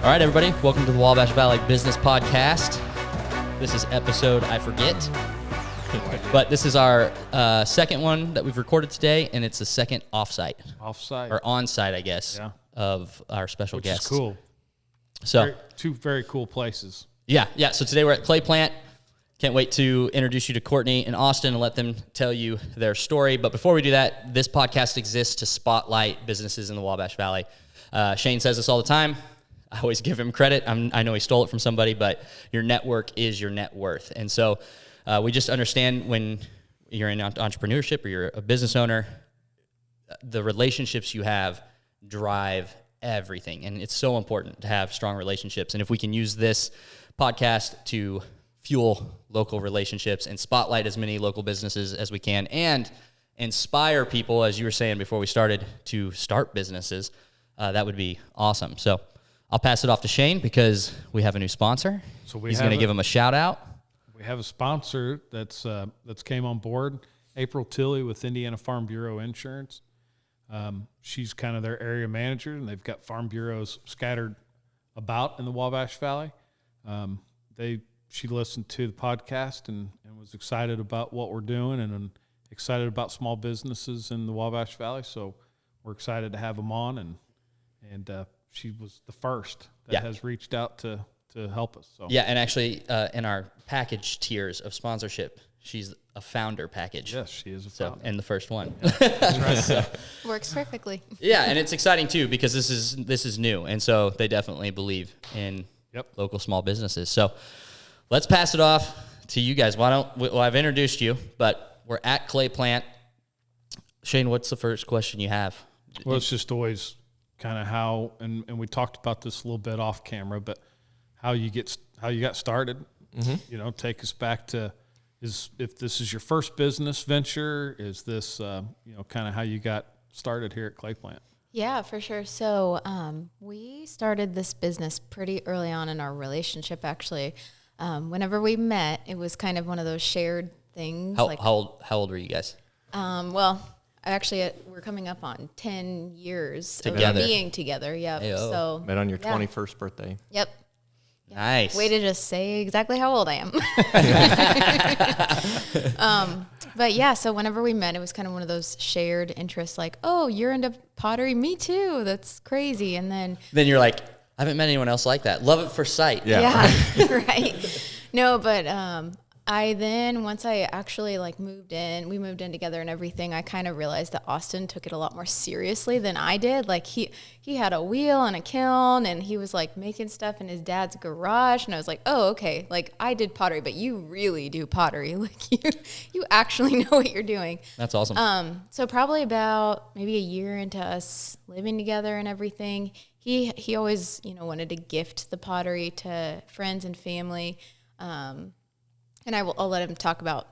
All right, everybody, welcome to the Wabash Valley Business Podcast. This is episode, I forget, but this is our second one that we've recorded today, and it's the second offsite. Or on-site, I guess, of our special guests. Which is cool. So, two very cool places. Yeah. So today we're at Clay Plant. Can't wait to introduce you to Courtney and Austin and let them tell you their story. But before we do that, this podcast exists to spotlight businesses in the Wabash Valley. Shane says this all the time. I always give him credit. I know he stole it from somebody, but your network is your net worth. And so we just understand when you're in entrepreneurship or you're a business owner, the relationships you have drive everything. And it's so important to have strong relationships. And if we can use this podcast to fuel local relationships and spotlight as many local businesses as we can and inspire people, as you were saying before we started, to start businesses, that would be awesome. So I'll pass it off to Shane because we have a new sponsor. So he's going to give him a shout out. We have a sponsor that's came on board, April Tilley with Indiana Farm Bureau Insurance. She's kind of their area manager, and they've got farm bureaus scattered about in the Wabash Valley. She listened to the podcast and was excited about what we're doing and excited about small businesses in the Wabash Valley. So we're excited to have them on, and she was the first that has reached out to help us. So. Yeah, and actually in our package tiers of sponsorship, she's a founder package. Yes, she is a founder. And the first one. That's right. So. Works perfectly. Yeah, and it's exciting too because this is new, and so they definitely believe in local small businesses. So let's pass it off to you guys. I've introduced you, but we're at Clay Plant. Shane, what's the first question you have? Well, it's just always kind of how, and we talked about this a little bit off camera, but how you got started. Mm-hmm. You know, take us back to if this is your first business venture, is this kind of how you got started here at Clay Plant? Yeah, for sure. So we started this business pretty early on in our relationship. Actually, whenever we met, it was kind of one of those shared things. How old were you guys? Actually, we're coming up on 10 years together. Of being together. Yep. Hey-o. So met on your 21st birthday. Yep. Nice. Way to just say exactly how old I am. But yeah, so whenever we met, it was kind of one of those shared interests, like, oh, you're into pottery, me too. That's crazy. And then you're like, I haven't met anyone else like that. Love at first sight. Yeah. Right. No, but once I actually we moved in together and everything, I kind of realized that Austin took it a lot more seriously than I did. Like he had a wheel and a kiln, and he was like making stuff in his dad's garage. And I was like, oh, okay. Like I did pottery, but you really do pottery. Like you actually know what you're doing. That's awesome. So probably about maybe a year into us living together and everything, he always, wanted to gift the pottery to friends and family. And I'll let him talk about,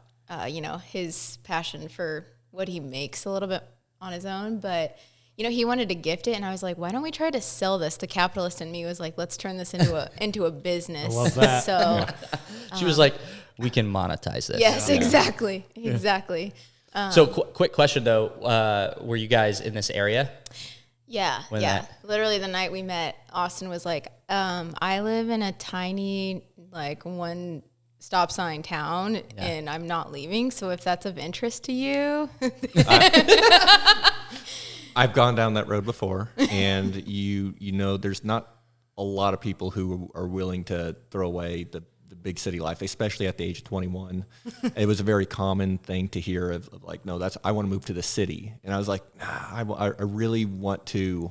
his passion for what he makes a little bit on his own. But, he wanted to gift it. And I was like, why don't we try to sell this? The capitalist in me was like, let's turn this into a business. I love that. So she was like, we can monetize this. Yes, exactly. Exactly. So quick question, though. Were you guys in this area? Yeah. Literally the night we met, Austin was like, I live in a tiny, one stop sign town and I'm not leaving. So if that's of interest to you. I've gone down that road before, and there's not a lot of people who are willing to throw away the big city life, especially at the age of 21. It was a very common thing to hear of like, no, I want to move to the city. And I was like, nah, I really want to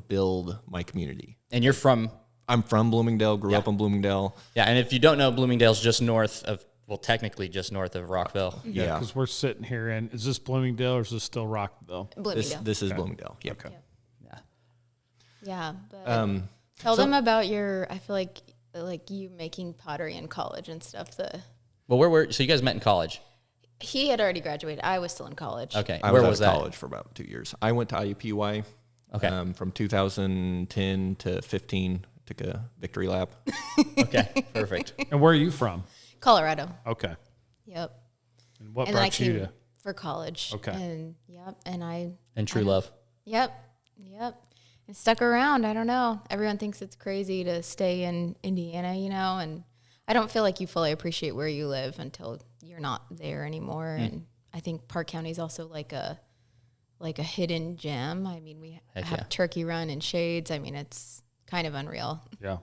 build my community. And you're from? I'm from Bloomingdale, grew up in Bloomingdale. Yeah, and if you don't know, Bloomingdale's just technically just north of Rockville. Yeah, because we're sitting here is this Bloomingdale or is this still Rockville? Bloomingdale. This is Bloomingdale. Yep. Okay. Yeah. But tell them about I feel like you making pottery in college and stuff. So you guys met in college? He had already graduated. I was still in college. Okay. Where was that? College for about 2 years. I went to IUPUI. Okay. From 2010 to 15. Took a victory lap. Okay, perfect. And where are you from? Colorado. Okay. Yep. And what brought you to? For college. Okay. And And true love. Yep. and stuck around. I don't know. Everyone thinks it's crazy to stay in Indiana, you know, and I don't feel like you fully appreciate where you live until you're not there anymore. And I think Park County is also like a hidden gem. I mean, we have Turkey Run and Shades. I mean, it's kind of unreal. Yeah.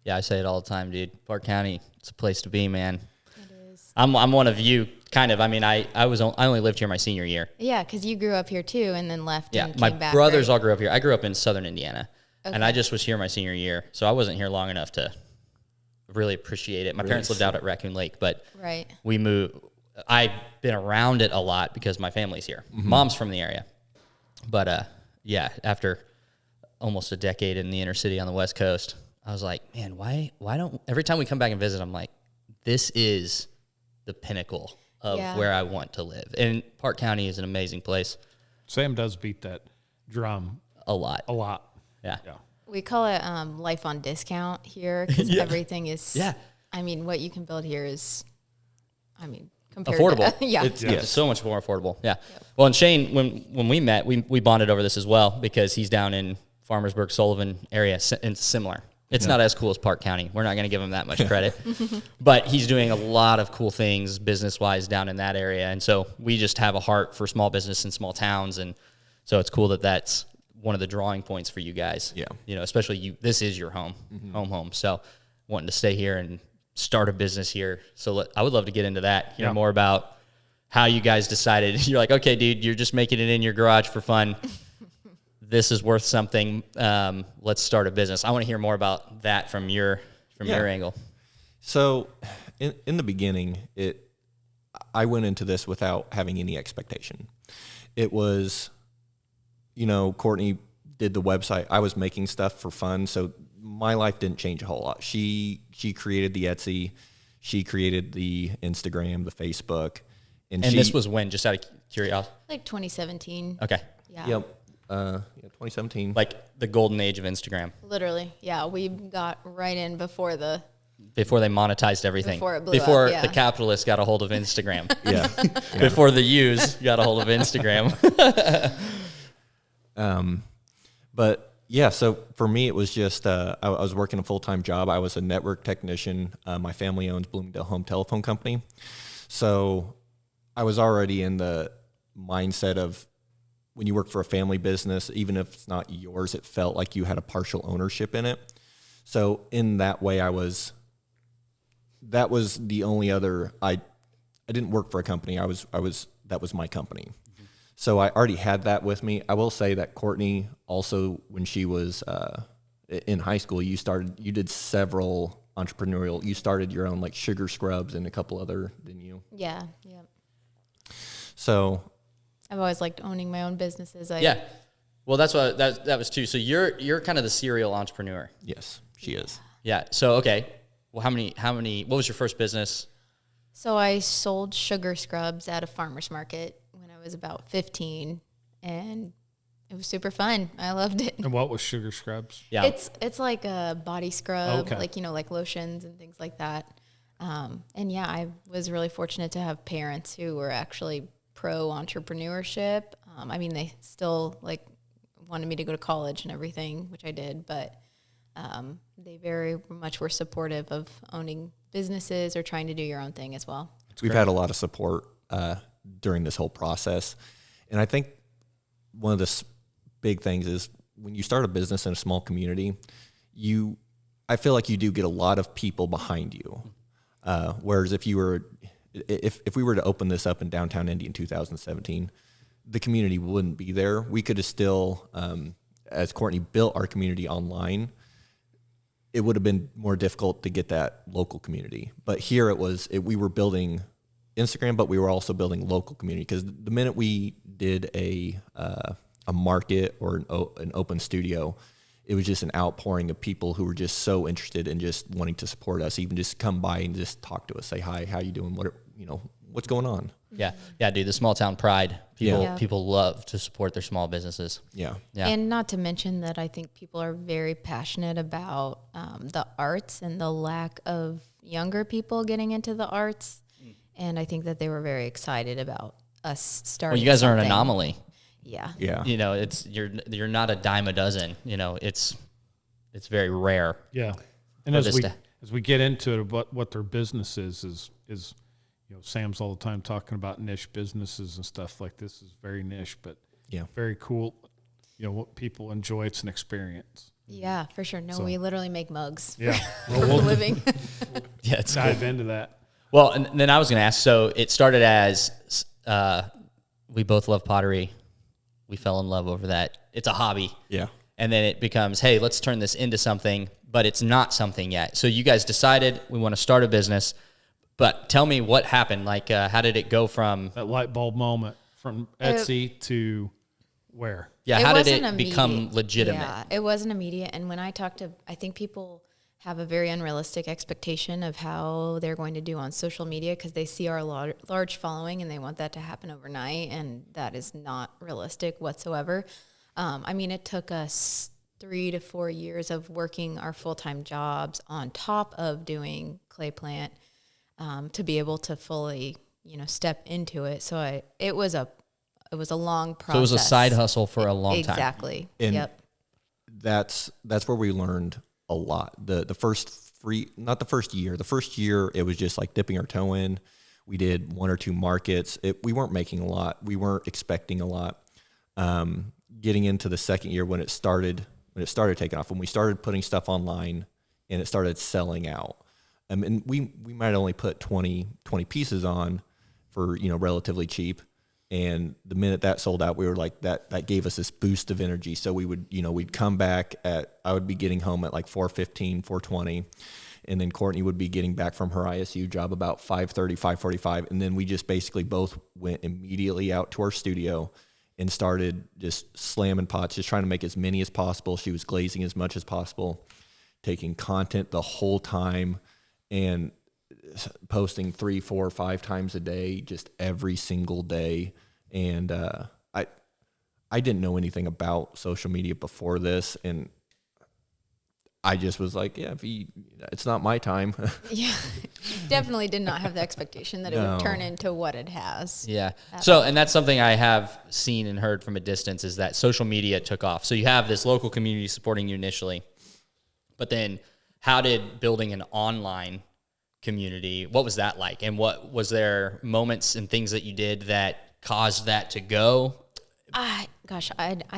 Yeah, I say it all the time, dude. Park County, it's a place to be, man. It is. I'm one of you, kind of. I mean, I only lived here my senior year. Yeah, because you grew up here too, and then left. Yeah, and my came back, brothers right? all grew up here. I grew up in southern Indiana, and Okay. I just was here my senior year, so I wasn't here long enough to really appreciate it. My parents lived out at Raccoon Lake, but Right. we moved. I've been around it a lot because my family's here. Mom's from the area, but yeah, after almost a decade in the inner city on the West Coast, I was like, man, why don't every time we come back and visit, I'm like, this is the pinnacle of Yeah. where I want to live. And Park County is an amazing place. Sam does beat that drum A lot. a lot. Yeah. Yeah. We call it life on discount here because Yeah. everything is. Yeah. I mean, what you can build here is, I mean, compared Affordable. to yeah. It's so much more affordable. Yeah. Well, and Shane, when we met, we bonded over this as well because he's down in Farmersburg, Sullivan area, and similar. It's not as cool as Park County. We're not going to give him that much credit, but he's doing a lot of cool things business-wise down in that area. And so we just have a heart for small business in small towns. And so it's cool that that's one of the drawing points for you guys. Yeah. You know, especially you, this is your home. So wanting to stay here and start a business here. So I would love to get into that, hear more about how you guys decided. You're like, okay, dude, you're just making it in your garage for fun. This is worth something. Let's start a business. I want to hear more about that from your angle. So in the beginning, I went into this without having any expectation. It was, Courtney did the website. I was making stuff for fun, so my life didn't change a whole lot. She created the Etsy, she created the Instagram, the Facebook, And this was when, just out of curiosity? Like 2017. Okay. Yeah. Yep. 2017. Like the golden age of Instagram. Literally. Yeah. We got right in before Before they monetized everything. Before it blew Before up, yeah. the capitalists got a hold of Instagram. Yeah. Before the U's got a hold of Instagram. But yeah, so for me, it was just, I was working a full-time job. I was a network technician. My family owns Bloomingdale Home Telephone Company. So I was already in the mindset of when you work for a family business, even if it's not yours, it felt like you had a partial ownership in it. So in that way, that was the only other, I didn't work for a company. that was my company. Mm-hmm. So I already had that with me. I will say that Courtney also, when she was in high school, you did several entrepreneurial, you started your own like sugar scrubs and a couple other, didn't you? Yeah. Yeah. So I've always liked owning my own businesses. Yeah. Well, that's what that was too. So you're kind of the serial entrepreneur. yes, she is. Yeah. So, okay. Well, what was your first business? So I sold sugar scrubs at a farmer's market when I was about 15, and it was super fun. I loved it. And what was sugar scrubs? Yeah. It's like a body scrub, Okay. like lotions and things like that. And yeah, I was really fortunate to have parents who were actually pro entrepreneurship. I mean, they still like wanted me to go to college and everything, which I did, but they very much were supportive of owning businesses or trying to do your own thing as well. We've had a lot of support during this whole process. And I think one of the big things is when you start a business in a small community, I feel like you do get a lot of people behind you. Whereas if we were to open this up in downtown Indy in 2017, the community wouldn't be there. We could have still, as Courtney built our community online, it would have been more difficult to get that local community. But here we were building Instagram, but we were also building local community, because the minute we did a market or an open studio, it was just an outpouring of people who were just so interested in just wanting to support us, even just come by and just talk to us, say hi, how you doing, what's going on. Yeah. Yeah, dude, the small town pride. Yeah. People love to support their small businesses. Yeah. Yeah. And not to mention that I think people are very passionate about the arts and the lack of younger people getting into the arts. And I think that they were very excited about us starting Well, you guys are an something. anomaly. Yeah. Yeah. You know, you're not a dime a dozen. You know, it's very rare. Yeah. And For as we get into it, what their business is you know, Sam's all the time talking about niche businesses and stuff like this is very niche, but Yeah. very cool. You know, what people enjoy, it's an experience. Yeah, for sure. No, So- we literally make mugs Yeah. for a living. Yeah, it's cool. Dive into that. Well, and then I was going to ask, so it started as we both love pottery. We fell in love over that. It's a hobby. Yeah. And then it becomes, hey, let's turn this into something, but it's not something yet. So you guys decided we want to start a business, but tell me what happened. Like, how did it go from, That light bulb moment from Etsy to where? yeah, how did wasn't it become immediate. legitimate? Yeah, it wasn't immediate. And when I talked to, I think people have a very unrealistic expectation of how they're going to do on social media because they see our large following and they want that to happen overnight. And that is not realistic whatsoever. I mean, it took us 3 to 4 years of working our full-time jobs on top of doing clay plant to be able to fully, you know, step into it. So it was a long process. So it was a side hustle for a long time. Exactly. And Yep. That's where we learned a lot. The first year it was just like dipping our toe in. We did 1 or 2 markets. We weren't making a lot. We weren't expecting a lot. Getting into the second year when it started taking off, when we started putting stuff online and it started selling out. And we might only put 20 pieces on for, you know, relatively cheap. And the minute that sold out, we were like, that gave us this boost of energy. So we would, you know, we'd come back I would be getting home at like 4:15, 4:20. And then Courtney would be getting back from her ISU job about 5:30, 5:45. And then we just basically both went immediately out to our studio and started just slamming pots, just trying to make as many as possible. She was glazing as much as possible, taking content the whole time and posting 3, 4, 5 times a day, just every single day. And I didn't know anything about social media before this, and I just was like, yeah, it's not my time. Yeah, definitely did not have the expectation that it No. would turn into what it has. Yeah. So, and that's something I have seen and heard from a distance is that social media took off. So you have this local community supporting you initially, but then how did building an online community, what was that like? And what was there moments and things that you did that caused that to go? I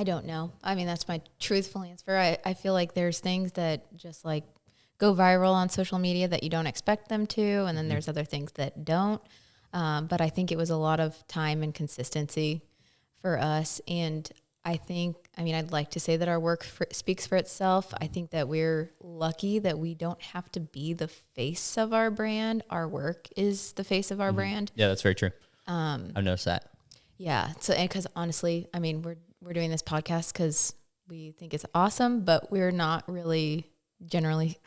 don't know. I mean, that's my truthful answer. I feel like there's things that just like go viral on social media that you don't expect them to. And then there's other things that don't. But I think it was a lot of time and consistency for us. And I'd like to say that our work speaks for itself. I think that we're lucky that we don't have to be the face of our brand. Our work is the face of our brand. Yeah, that's very true. I've noticed that. Yeah. So, and because honestly, I mean, we're doing this podcast because we think it's awesome, but we're not really generally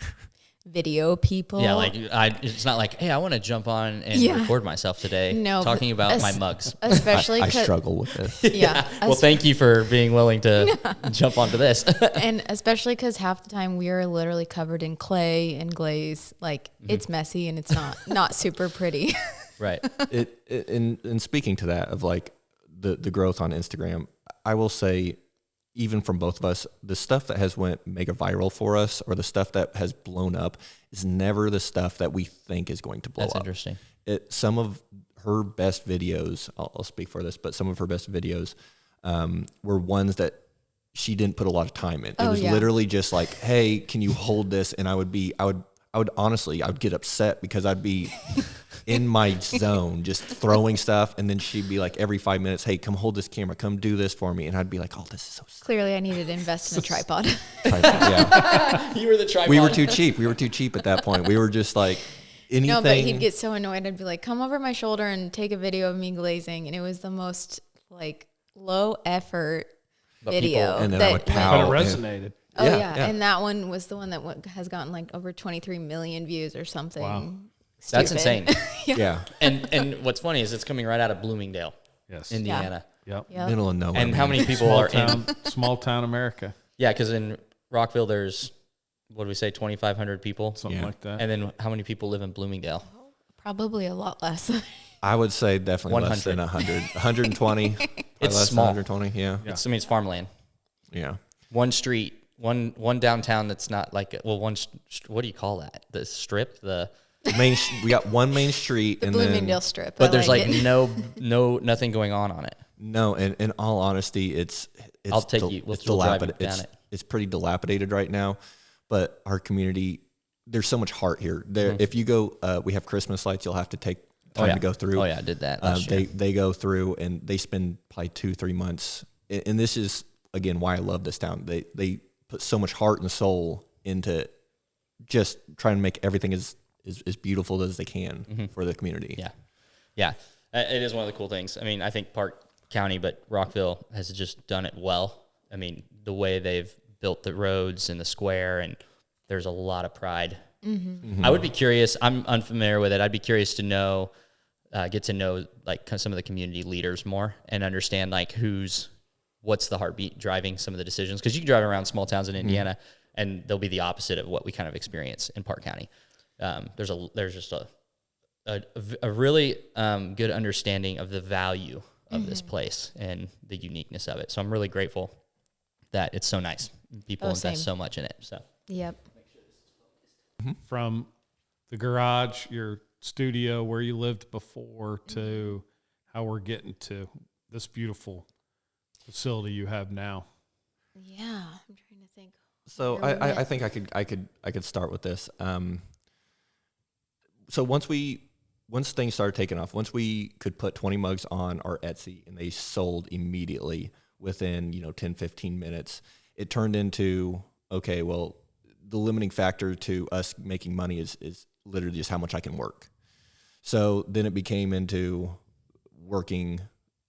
video people. Yeah, like it's not like, hey, I want to jump on and record myself today. No, talking about my mugs. Especially I 'cause- struggle with this. Yeah. Well, thank you for being willing to jump onto this. And especially because half the time we are literally covered in clay and glaze. Like it's messy and it's not super pretty. Right. In speaking to that of like the growth on Instagram, I will say, even from both of us, the stuff that has went mega viral for us or the stuff that has blown up is never the stuff that we think is going to blow That's up. interesting. Some of her best videos, I'll speak for this, but some of her best videos were ones that she didn't put a lot of time in. It was literally just like, hey, can you hold this? And I would get upset because I'd be in my zone just throwing stuff. And then she'd be like every 5 minutes, hey, come hold this camera, come do this for me. And I'd be like, oh, this is so Clearly I needed to invest in a tripod. yeah. You were the tripod. We were too cheap. We were too cheap at that point. We were just like anything. No, but he'd get so annoyed. I'd be like, come over my shoulder and take a video of me glazing. And it was the most like low effort video. and then I would But pout. it resonated. Oh Yeah, yeah. yeah. And that one was the one that has gotten like over 23 million views or something. Wow. That's stupid. insane. Yeah. And what's funny is it's coming right out of Bloomingdale, Yes. Indiana. Yep. Yep. Middle of nowhere. And how man. many people Small are town, in? small town America, Yeah, because in Rockville there's, what do we say, 2,500 people? something Yeah. like that. And then how many people live in Bloomingdale? Probably a lot less. I would say definitely less than 100. 100. 120. It's less than small. 120. Yeah. I mean, it's farmland. Yeah. One street, one downtown that's not like what do you call that? The strip, We got one main street, The and Bloomingdale Strip. but I there's like it. nothing going on it. no. And in all honesty, it's I'll take you. We'll drive you down it. It's pretty dilapidated right now, but our community, there's so much heart here. There, if you go, we have Christmas lights. You'll have to take time to go through. Oh yeah, I did that last year. They go through and they spend probably 2-3 months, and this is again why I love this town. They put so much heart and soul into just trying to make everything as beautiful as they can for the community. Yeah. It is one of the cool things. I mean, I think Park County, but Rockville has just done it well. I mean, the way they've built the roads and the square, and there's a lot of pride. I would be curious. I'm unfamiliar with it. I'd be curious to know, get to know like some of the community leaders more and understand like what's the heartbeat driving some of the decisions. Because you can drive around small towns in Indiana, and they'll be the opposite of what we kind of experience in Park County. There's just a really good understanding of the value of this place and the uniqueness of it. So I'm really grateful that it's so nice. People invest so much in it. So Yep. From the garage, your studio, where you lived before, to how we're getting to this beautiful facility you have now. Yeah, I'm trying to think. So I think I could start with this. So once things started taking off, once we could put 20 mugs on our Etsy and they sold immediately within 10-15 minutes, it turned into, okay, well, the limiting factor to us making money is literally just how much I can work. So then it became into working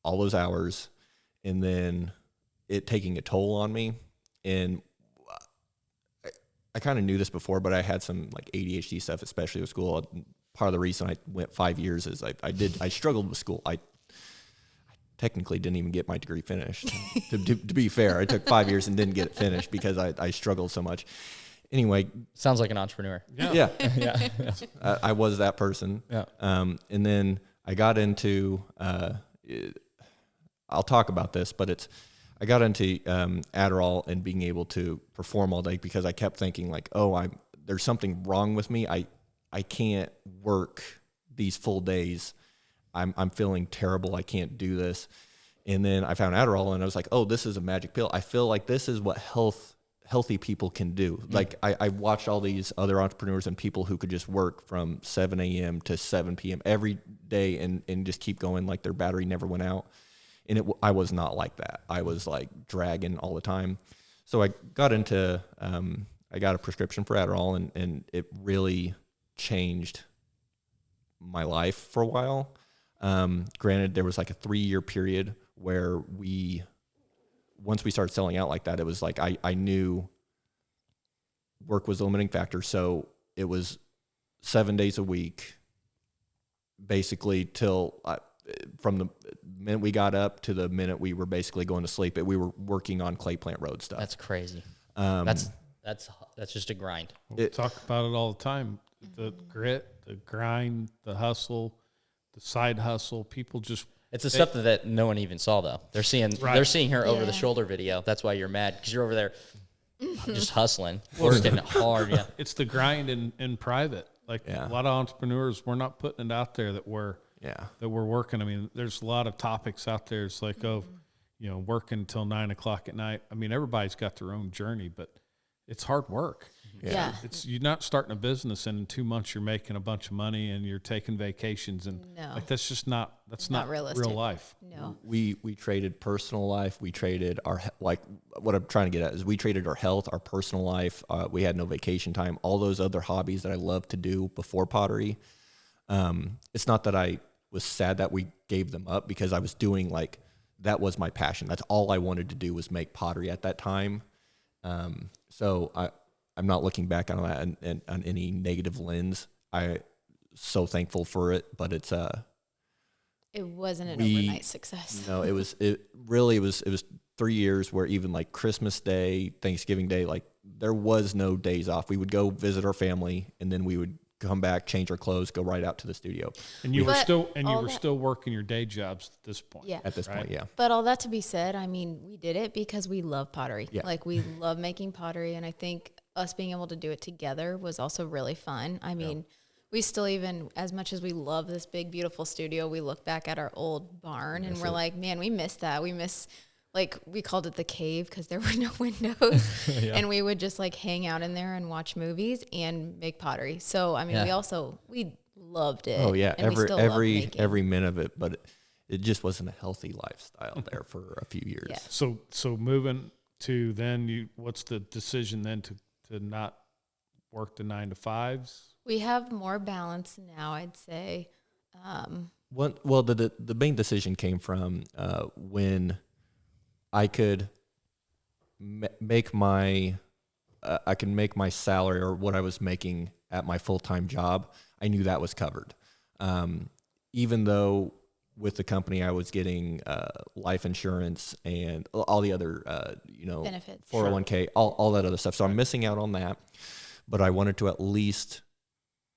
all those hours and then it taking a toll on me. And I kind of knew this before, but I had some like ADHD stuff, especially with school. Part of the reason I went 5 years is I struggled with school. I technically didn't even get my degree finished. to be fair, I took 5 years and didn't get it finished because I struggled so much. Anyway, sounds like an entrepreneur. Yeah. Yeah. I was that person. Yeah. And then I got into, I'll talk about this, but I got into Adderall and being able to perform all day because I kept thinking like, there's something wrong with me. I can't work these full days. I'm feeling terrible. I can't do this. And then I found Adderall and I was like, this is a magic pill. I feel like this is what healthy people can do. Like I watched all these other entrepreneurs and people who could just work from 7 a.m. to 7 p.m. every day and just keep going like their battery never went out. And I was not like that. I was like dragging all the time. So I got into, I got a prescription for Adderall and it really changed my life for a while. Granted, there was like a 3-year period where once we started selling out like that, it was like I knew work was the limiting factor. So it was 7 days a week, basically till from the minute we got up to the minute we were basically going to sleep. We were working on Clay Plant Road stuff. That's crazy. That's just a grind. We talk about it all the time. The grit, the grind, the hustle, the side hustle. People just... It's the stuff that no one even saw though. They're seeing her over the shoulder video. That's why you're mad, because you're over there just hustling, working hard. Yeah, it's the grind in private. Like a lot of entrepreneurs, we're not putting it out there that we're working. I mean, there's a lot of topics out there. It's like working until 9 o'clock at night. I mean, everybody's got their own journey, but it's hard work. Yeah. You're not starting a business and in 2 months you're making a bunch of money and you're taking vacations and that's just not realistic. Real life. No. We traded personal life. We traded what I'm trying to get at is we traded our health, our personal life. We had no vacation time, all those other hobbies that I loved to do before pottery. It's not that I was sad that we gave them up because I was doing that was my passion. That's all I wanted to do was make pottery at that time. So I'm not looking back on that and on any negative lens. I'm so thankful for it, but it wasn't an overnight success. No, it was 3 years where even like Christmas Day, Thanksgiving Day, like there was no days off. We would go visit our family and then we would come back, change our clothes, go right out to the studio. And you were But still all working your day jobs at this point. Yeah. At this point, yeah. But all that to be said, I mean, we did it because we love pottery. Yeah. Like, we love making pottery. And I think us being able to do it together was also really fun. I mean, we still, even as much as we love this big, beautiful studio, we look back at our old barn and we're like, man, we miss that. We miss, like, we called it the cave because there were no windows. And we would just like hang out in there and watch movies and make pottery. So, I mean, we loved it. Oh yeah, and we still love making. every minute of it, but it just wasn't a healthy lifestyle there for a few years. Yeah. So moving to then, what's the decision then to not work the 9 to 5s? We have more balance now, I'd say. Well, the main decision came from when I could make my I could make my salary or what I was making at my full-time job. I knew that was covered. Even though with the company I was getting life insurance and all the other Benefits. 401k, all that other stuff. So I'm missing out on that, but I wanted to at least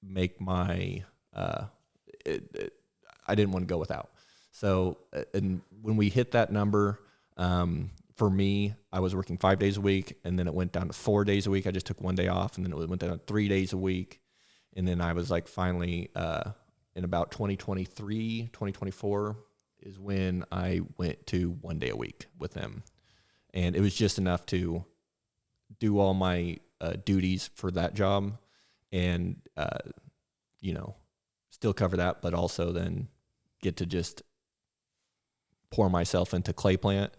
make my I didn't want to go without. So and when we hit that number, for me, I was working 5 days a week, and then it went down to 4 days a week. I just took one day off, and then it went down to 3 days a week. And then I was like, finally, in about 2023, 2024 is when I went to 1 day a week with them. And it was just enough to do all my duties for that job and, still cover that, but also then get to just pour myself into clay plant,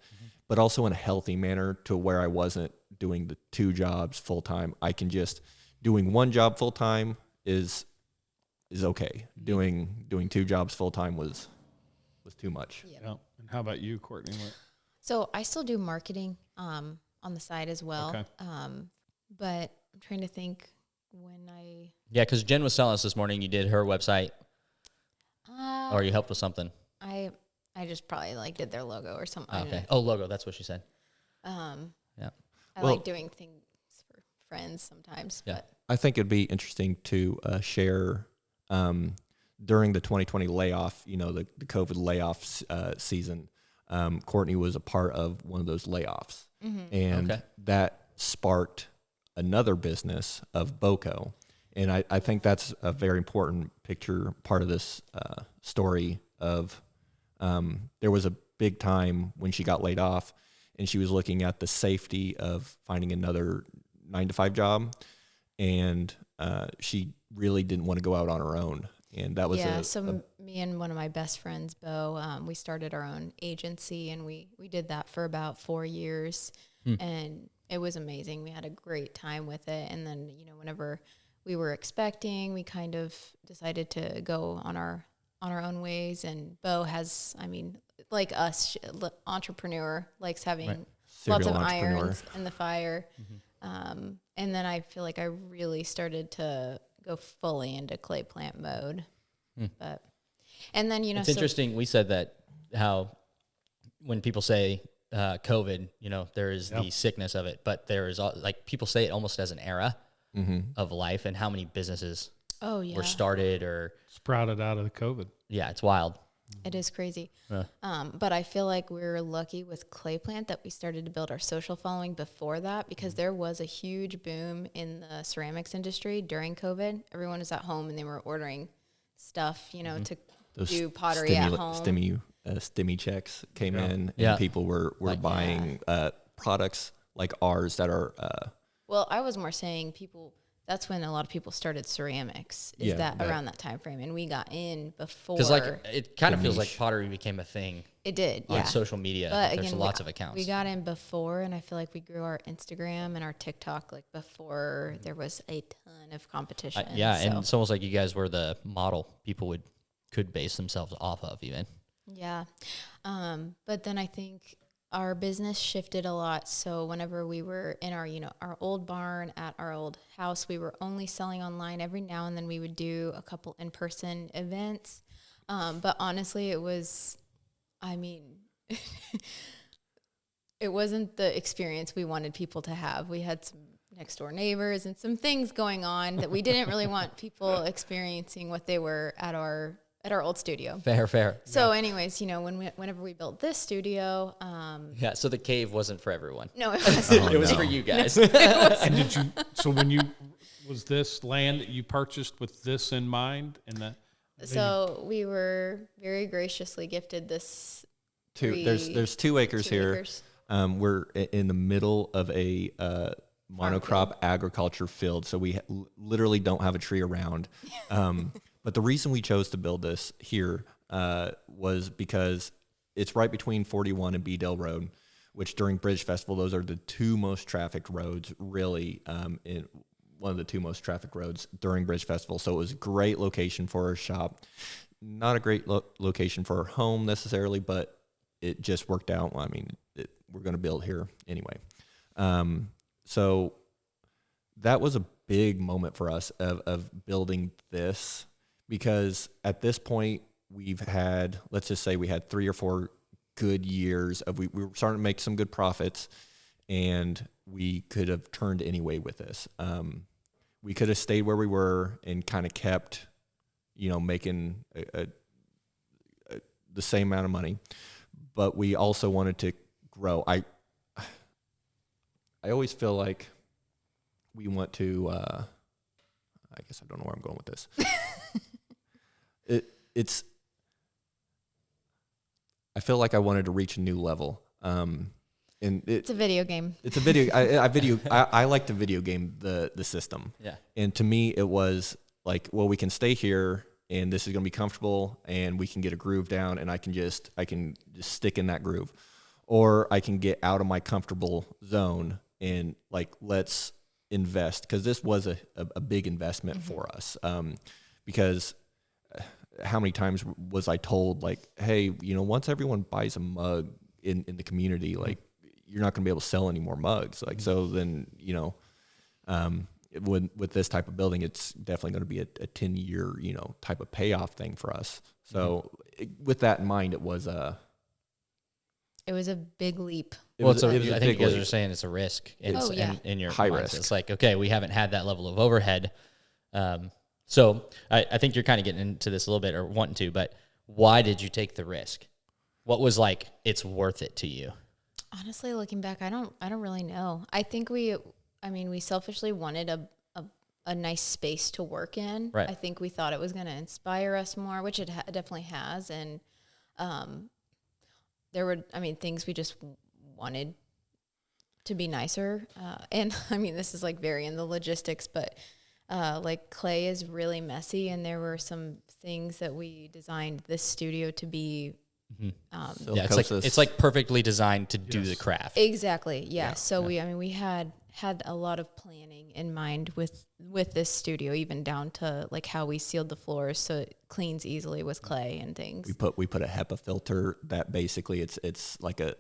but also in a healthy manner to where I wasn't doing the 2 jobs full time. I can just doing 1 job full time is okay. Doing 2 jobs full time was too much. Yep. Yeah. And how about you, Courtney? So I still do marketing on the side as well. Okay. But I'm trying to think when I... Yeah, because Jen was telling us this morning you did her website or you helped with something. I just probably did their logo or something. Oh, okay. Oh, logo. That's what she said. I Well- like doing things for friends sometimes. Yeah. But I think it'd be interesting to share during the 2020 layoff, the COVID layoff season. Courtney was a part of one of those layoffs, and that sparked another business of BOCO. And I think that's a very important part of this story of there was a big time when she got laid off and she was looking at the safety of finding another 9 to 5 job. And she really didn't want to go out on her own. And that was me and one of my best friends, Bo, we started our own agency, and we did that for about 4 years. And it was amazing. We had a great time with it. And then, whenever we were expecting, we kind of decided to go on our own ways. And Bo has, like us, entrepreneur, likes having lots of irons in the fire. And then I feel like I really started to go fully into clay plant mode. And then, It's interesting. We said that how when people say COVID, there is the sickness of it, but there is people say it almost as an era of life and how many businesses were started or Sprouted out of the COVID. Yeah, it's wild. It is crazy. Yeah. But I feel like we're lucky with clay plant that we started to build our social following before that, because there was a huge boom in the ceramics industry during COVID. Everyone was at home and they were ordering stuff, to do pottery at home. Stimmy checks came in, Yeah. and people were buying products like ours that are. Well, I was more saying that's when a lot of people started ceramics. Around that time frame, and we got in before. Because it kind of feels like pottery became a thing. It did, on social media. But There's again, lots of accounts. We got in before, and I feel like we grew our Instagram and our TikTok before there was a ton of competition. And it's almost like you guys were the model people could base themselves off of even. Yeah. But then I think our business shifted a lot. So whenever we were in our old barn at our old house, we were only selling online. Every now and then we would do a couple in-person events. But honestly, it was, it wasn't the experience we wanted people to have. We had some next door neighbors and some things going on that we didn't really want people experiencing what they were at our old studio. Fair. So anyways, whenever we built this studio, Yeah, so the cave wasn't for everyone. no, it wasn't. It was for you guys. And was this land that you purchased with this in mind? So we were very graciously gifted this. There's 2 acres here. Acres. We're in the middle of a monocrop agriculture field, so we literally don't have a tree around. But the reason we chose to build this here was because it's right between 41 and Beedale Road, which during Bridge Festival, those are the 2 most trafficked roads, really, one of the 2 most trafficked roads during Bridge Festival. So it was a great location for our shop. Not a great location for our home necessarily, but it just worked out. I mean, we're going to build here anyway. So that was a big moment for us of building this, because at this point we've had, let's just say we had 3 or 4 good years of we were starting to make some good profits, and we could have turned anyway with this. We could have stayed where we were and kind of kept, making the same amount of money, but we also wanted to grow. I always feel like we want to, I guess I don't know where I'm going with this. I feel like I wanted to reach a new level. And It's a video game. It's a video. I like to video game the system. Yeah. And to me, it was like, well, we can stay here, and this is going to be comfortable, and we can get a groove down, and I can just stick in that groove, or I can get out of my comfortable zone and let's invest, because this was a big investment for us. Because how many times was I told, hey, once everyone buys a mug in the community, you're not going to be able to sell any more mugs. So then, with this type of building, it's definitely going to be a 10-year, type of payoff thing for us. So with that in mind, it was a big leap. I think you guys are saying it's a risk in your high minds. risk. It's okay, we haven't had that level of overhead. So I think you're kind of getting into this a little bit, or wanting to, but why did you take the risk? What was it's worth it to you? Honestly, looking back, I don't really know. I think we selfishly wanted a nice space to work in. Right. I think we thought it was going to inspire us more, which it definitely has. And there were, things we just wanted to be nicer. And this is very in the logistics, but clay is really messy, and there were some things that we designed this studio to be. It's perfectly designed to do the craft. Exactly. Yeah. So we had a lot of planning in mind with this studio, even down to how we sealed the floors so it cleans easily with clay and things. We put a HEPA filter that basically it's like a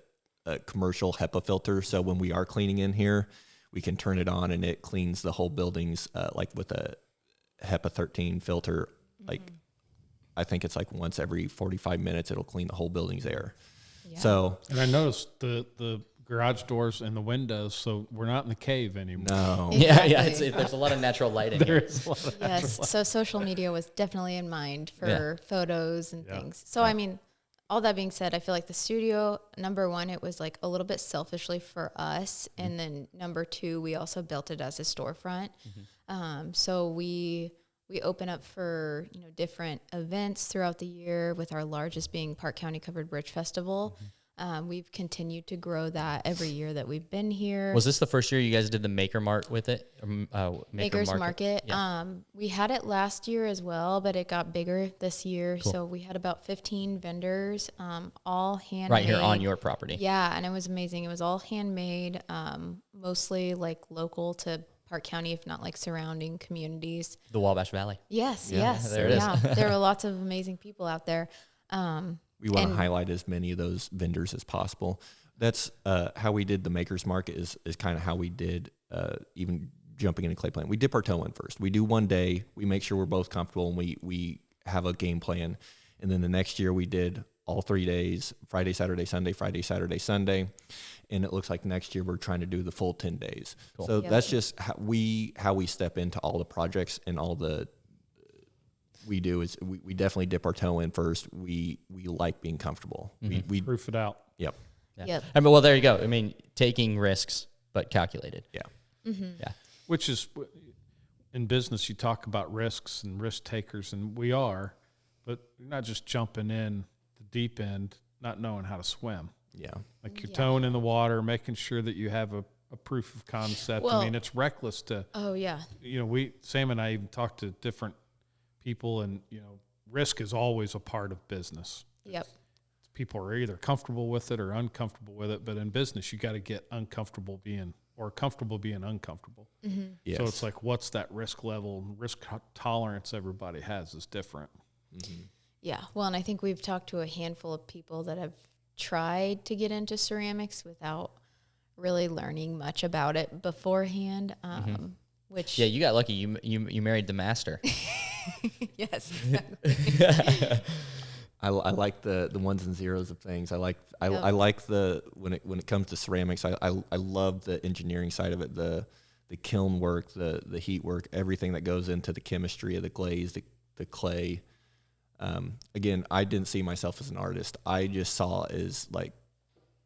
commercial HEPA filter. So when we are cleaning in here, we can turn it on and it cleans the whole buildings with a HEPA 13 filter. I think it's once every 45 minutes, it'll clean the whole building's air. Yeah. So, and I noticed the garage doors and the windows, so we're not in the cave anymore. No. Exactly. There's a lot of natural light in here. Yes. So social media was definitely in mind for photos and things. So, all that being said, I feel like the studio, number one, it was a little bit selfishly for us. Mm-hmm. And then number two, we also built it as a storefront. Mm-hmm. So we open up for different events throughout the year, with our largest being Park County Covered Bridge Festival. Mm-hmm. We've continued to grow that every year that we've been here. Was this the first year you guys did the Maker Mart with it? Maker's Market. Yeah. We had it last year as well, but it got bigger this year. Cool. So we had about 15 vendors, all handmade. Right here on your property. Yeah, and it was amazing. It was all handmade, mostly local to Park County, if not surrounding communities. The Wabash Valley. Yes. There it is. Yeah, there were lots of amazing people out there. We want to highlight as many of those vendors as possible. That's how we did the Maker's Market is kind of how we did even jumping into clay plant. We dip our toe in first. We do one day. We make sure we're both comfortable, and we have a game plan. And then the next year we did all 3 days, Friday, Saturday, Sunday, Friday, Saturday, Sunday. and it looks like next year we're trying to do the full 10 days. Cool. So Yep. that's just how we step into all the projects and all the we do is we definitely dip our toe in first. We like being comfortable. We Proof it out. yep. Yeah. Yep. I mean, well, there you go. I mean, taking risks, but calculated. Yeah. Yeah. Which is, in business, you talk about risks and risk takers, and we are, but you're not just jumping in the deep end, not knowing how to swim. Yeah. Like you're Yeah. toeing in the water, making sure that you have a proof of concept. Well- I mean, it's reckless to, Oh yeah. Sam and I even talked to different people, and, risk is always a part of business. Yep. People are either comfortable with it or uncomfortable with it, but in business, you got to get comfortable being uncomfortable. Yes. So it's like, what's that risk level? Risk tolerance everybody has is different. Yeah. Well, and I think we've talked to a handful of people that have tried to get into ceramics without really learning much about it beforehand. Which Yeah, you got lucky. You married the master. yes. I like the ones and zeros of things. I like the when it comes to ceramics. I love the engineering side of it, the kiln work, the heat work, everything that goes into the chemistry of the glaze, the clay. Again, I didn't see myself as an artist. I just saw it as like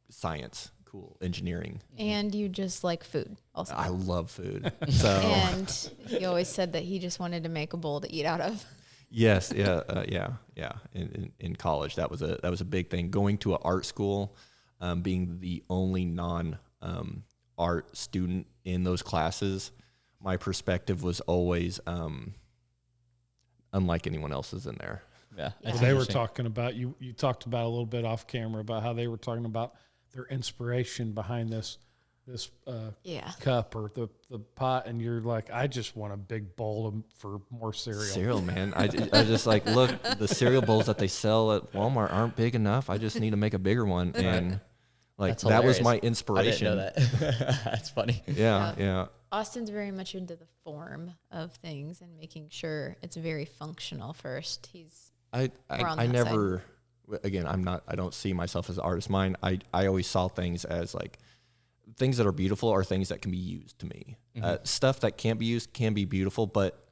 science, cool engineering. And you just like food also. I love food. So And he always said that he just wanted to make a bowl to eat out of. yes, yeah. In college, that was a big thing. Going to an art school, being the only art student in those classes, my perspective was always unlike anyone else's in there. Yeah. Yeah. They were talking about, you talked about a little bit off camera about how they were talking about their inspiration behind this Yeah. cup or the pot, and you're like, I just want a big bowl for more cereal. Man. I just like, look, the cereal bowls that they sell at Walmart aren't big enough. I just need to make a bigger one. And like, That's that was hilarious. my I inspiration. didn't know that. That's funny. Yeah. Austin's very much into the form of things and making sure it's very functional first. We're on I that never, again, I don't see myself as an artist. I always saw things as like, things that are beautiful are things that can be used to me. Stuff that can't be used can be beautiful, but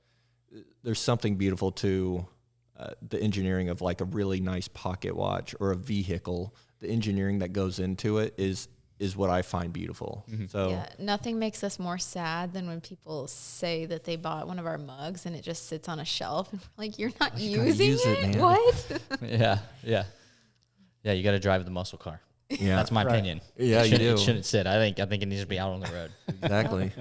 there's something beautiful to the engineering of like a really nice pocket watch or a vehicle. The engineering that goes into it is what I find beautiful. So Yeah, nothing makes us more sad than when people say that they bought one of our mugs and it just sits on a shelf and we're like, you're not using use it, man. What? Yeah. You got to drive the muscle car. yeah, That's my Right. opinion. Yeah, it you shouldn't, do. It shouldn't sit. I think it needs to be out on the road. exactly.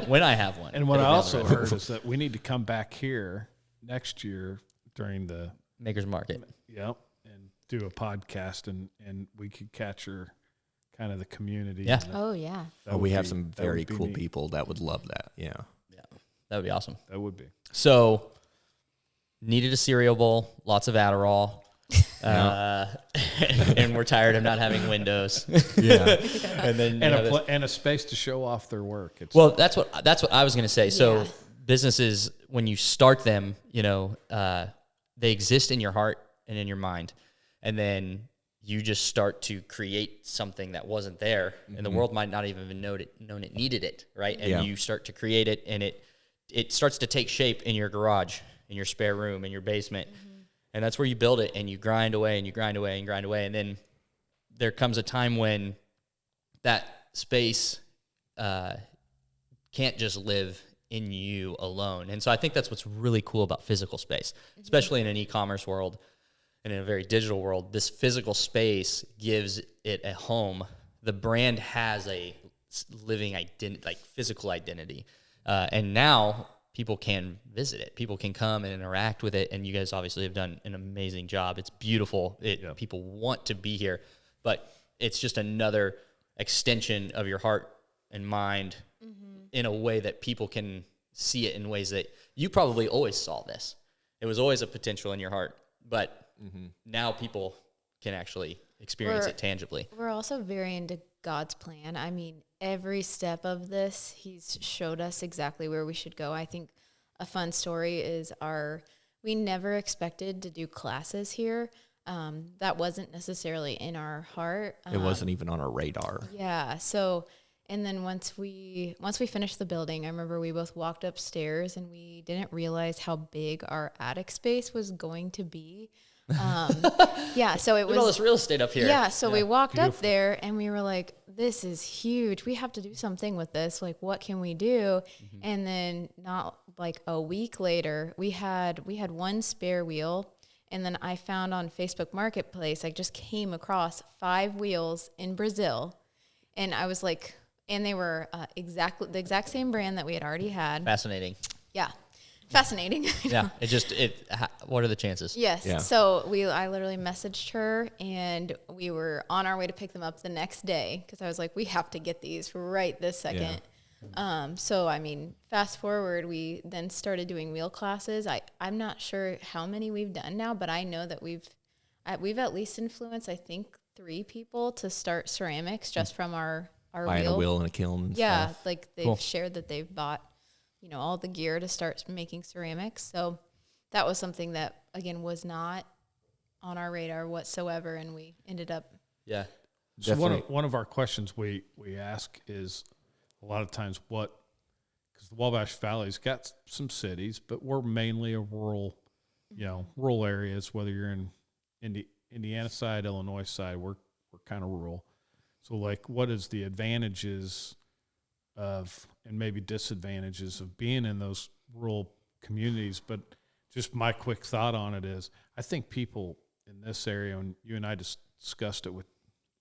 When I have one. And what I it'll be on the also road. heard is that we need to come back here next year during the Maker's Market. and do a podcast, and we could capture kind of the community. Yeah. and Oh yeah. that Oh, would we have be- some that very would be cool neat. people that would love that. Yeah. That would be awesome. That would be. So, needed a cereal bowl, lots of Adderall, and we're tired of not having windows. Yeah. And then And a space to show off their work. It's well, that's what I was going to say. So, Yeah. businesses, when you start them, they exist in your heart and in your mind, and then you just start to create something that wasn't there, and the world might not even have known it needed it, right? And Yeah. you start to create it, and it starts to take shape in your garage, in your spare room, in your basement, and that's where you build it, and you grind away, and you grind away, and grind away, and then there comes a time when that space can't just live in you alone. And so I think that's what's really cool about physical space, especially in an e-commerce world and in a very digital world. This physical space gives it a home. The brand has a living identity, like physical identity. And now people can visit it. People can come and interact with it. And you guys obviously have done an amazing job. It's beautiful. People want to be here, but it's just another extension of your heart and mind in a way that people can see it in ways that you probably always saw this. It was always a potential in your heart, but now people can actually experience it tangibly. We're also very into God's plan. I mean, every step of this, he's showed us exactly where we should go. I think a fun story is we never expected to do classes here. that wasn't necessarily in our heart. It wasn't even on our radar. Yeah. So, and then once we finished the building, I remember we both walked upstairs and we didn't realize how big our attic space was going to be. Yeah. So it was all this real estate up here. Yeah. So we walked up there and we were like, this is huge. We have to do something with this. Like, what can we do? And then not like a week later, we had one spare wheel. And then I found on Facebook Marketplace, I just came across 5 wheels in Brazil. And I was like, and they were the exact same brand that we had already had. Fascinating. Yeah. Fascinating. Yeah. What are the chances? Yes. Yeah. So I literally messaged her and we were on our way to pick them up the next day because I was like, we have to get these right this second. So, I mean, fast forward, we then started doing wheel classes. I'm not sure how many we've done now, but I know that we've at least influenced, I think, 3 people to start ceramics just from our Buying wheel. a wheel and a kiln and Yeah. stuff. Like they've shared that they've bought, all the gear to start making ceramics. So that was something that, again, was not on our radar whatsoever. And we ended up. Yeah. So one of our questions we ask is a lot of times because the Wabash Valley's got some cities, but we're mainly a rural areas, whether you're in Indiana side, Illinois side, we're kind of rural. So like, what is the advantages of, and maybe disadvantages of being in those rural communities? But just my quick thought on it is, I think people in this area, and you and I discussed it with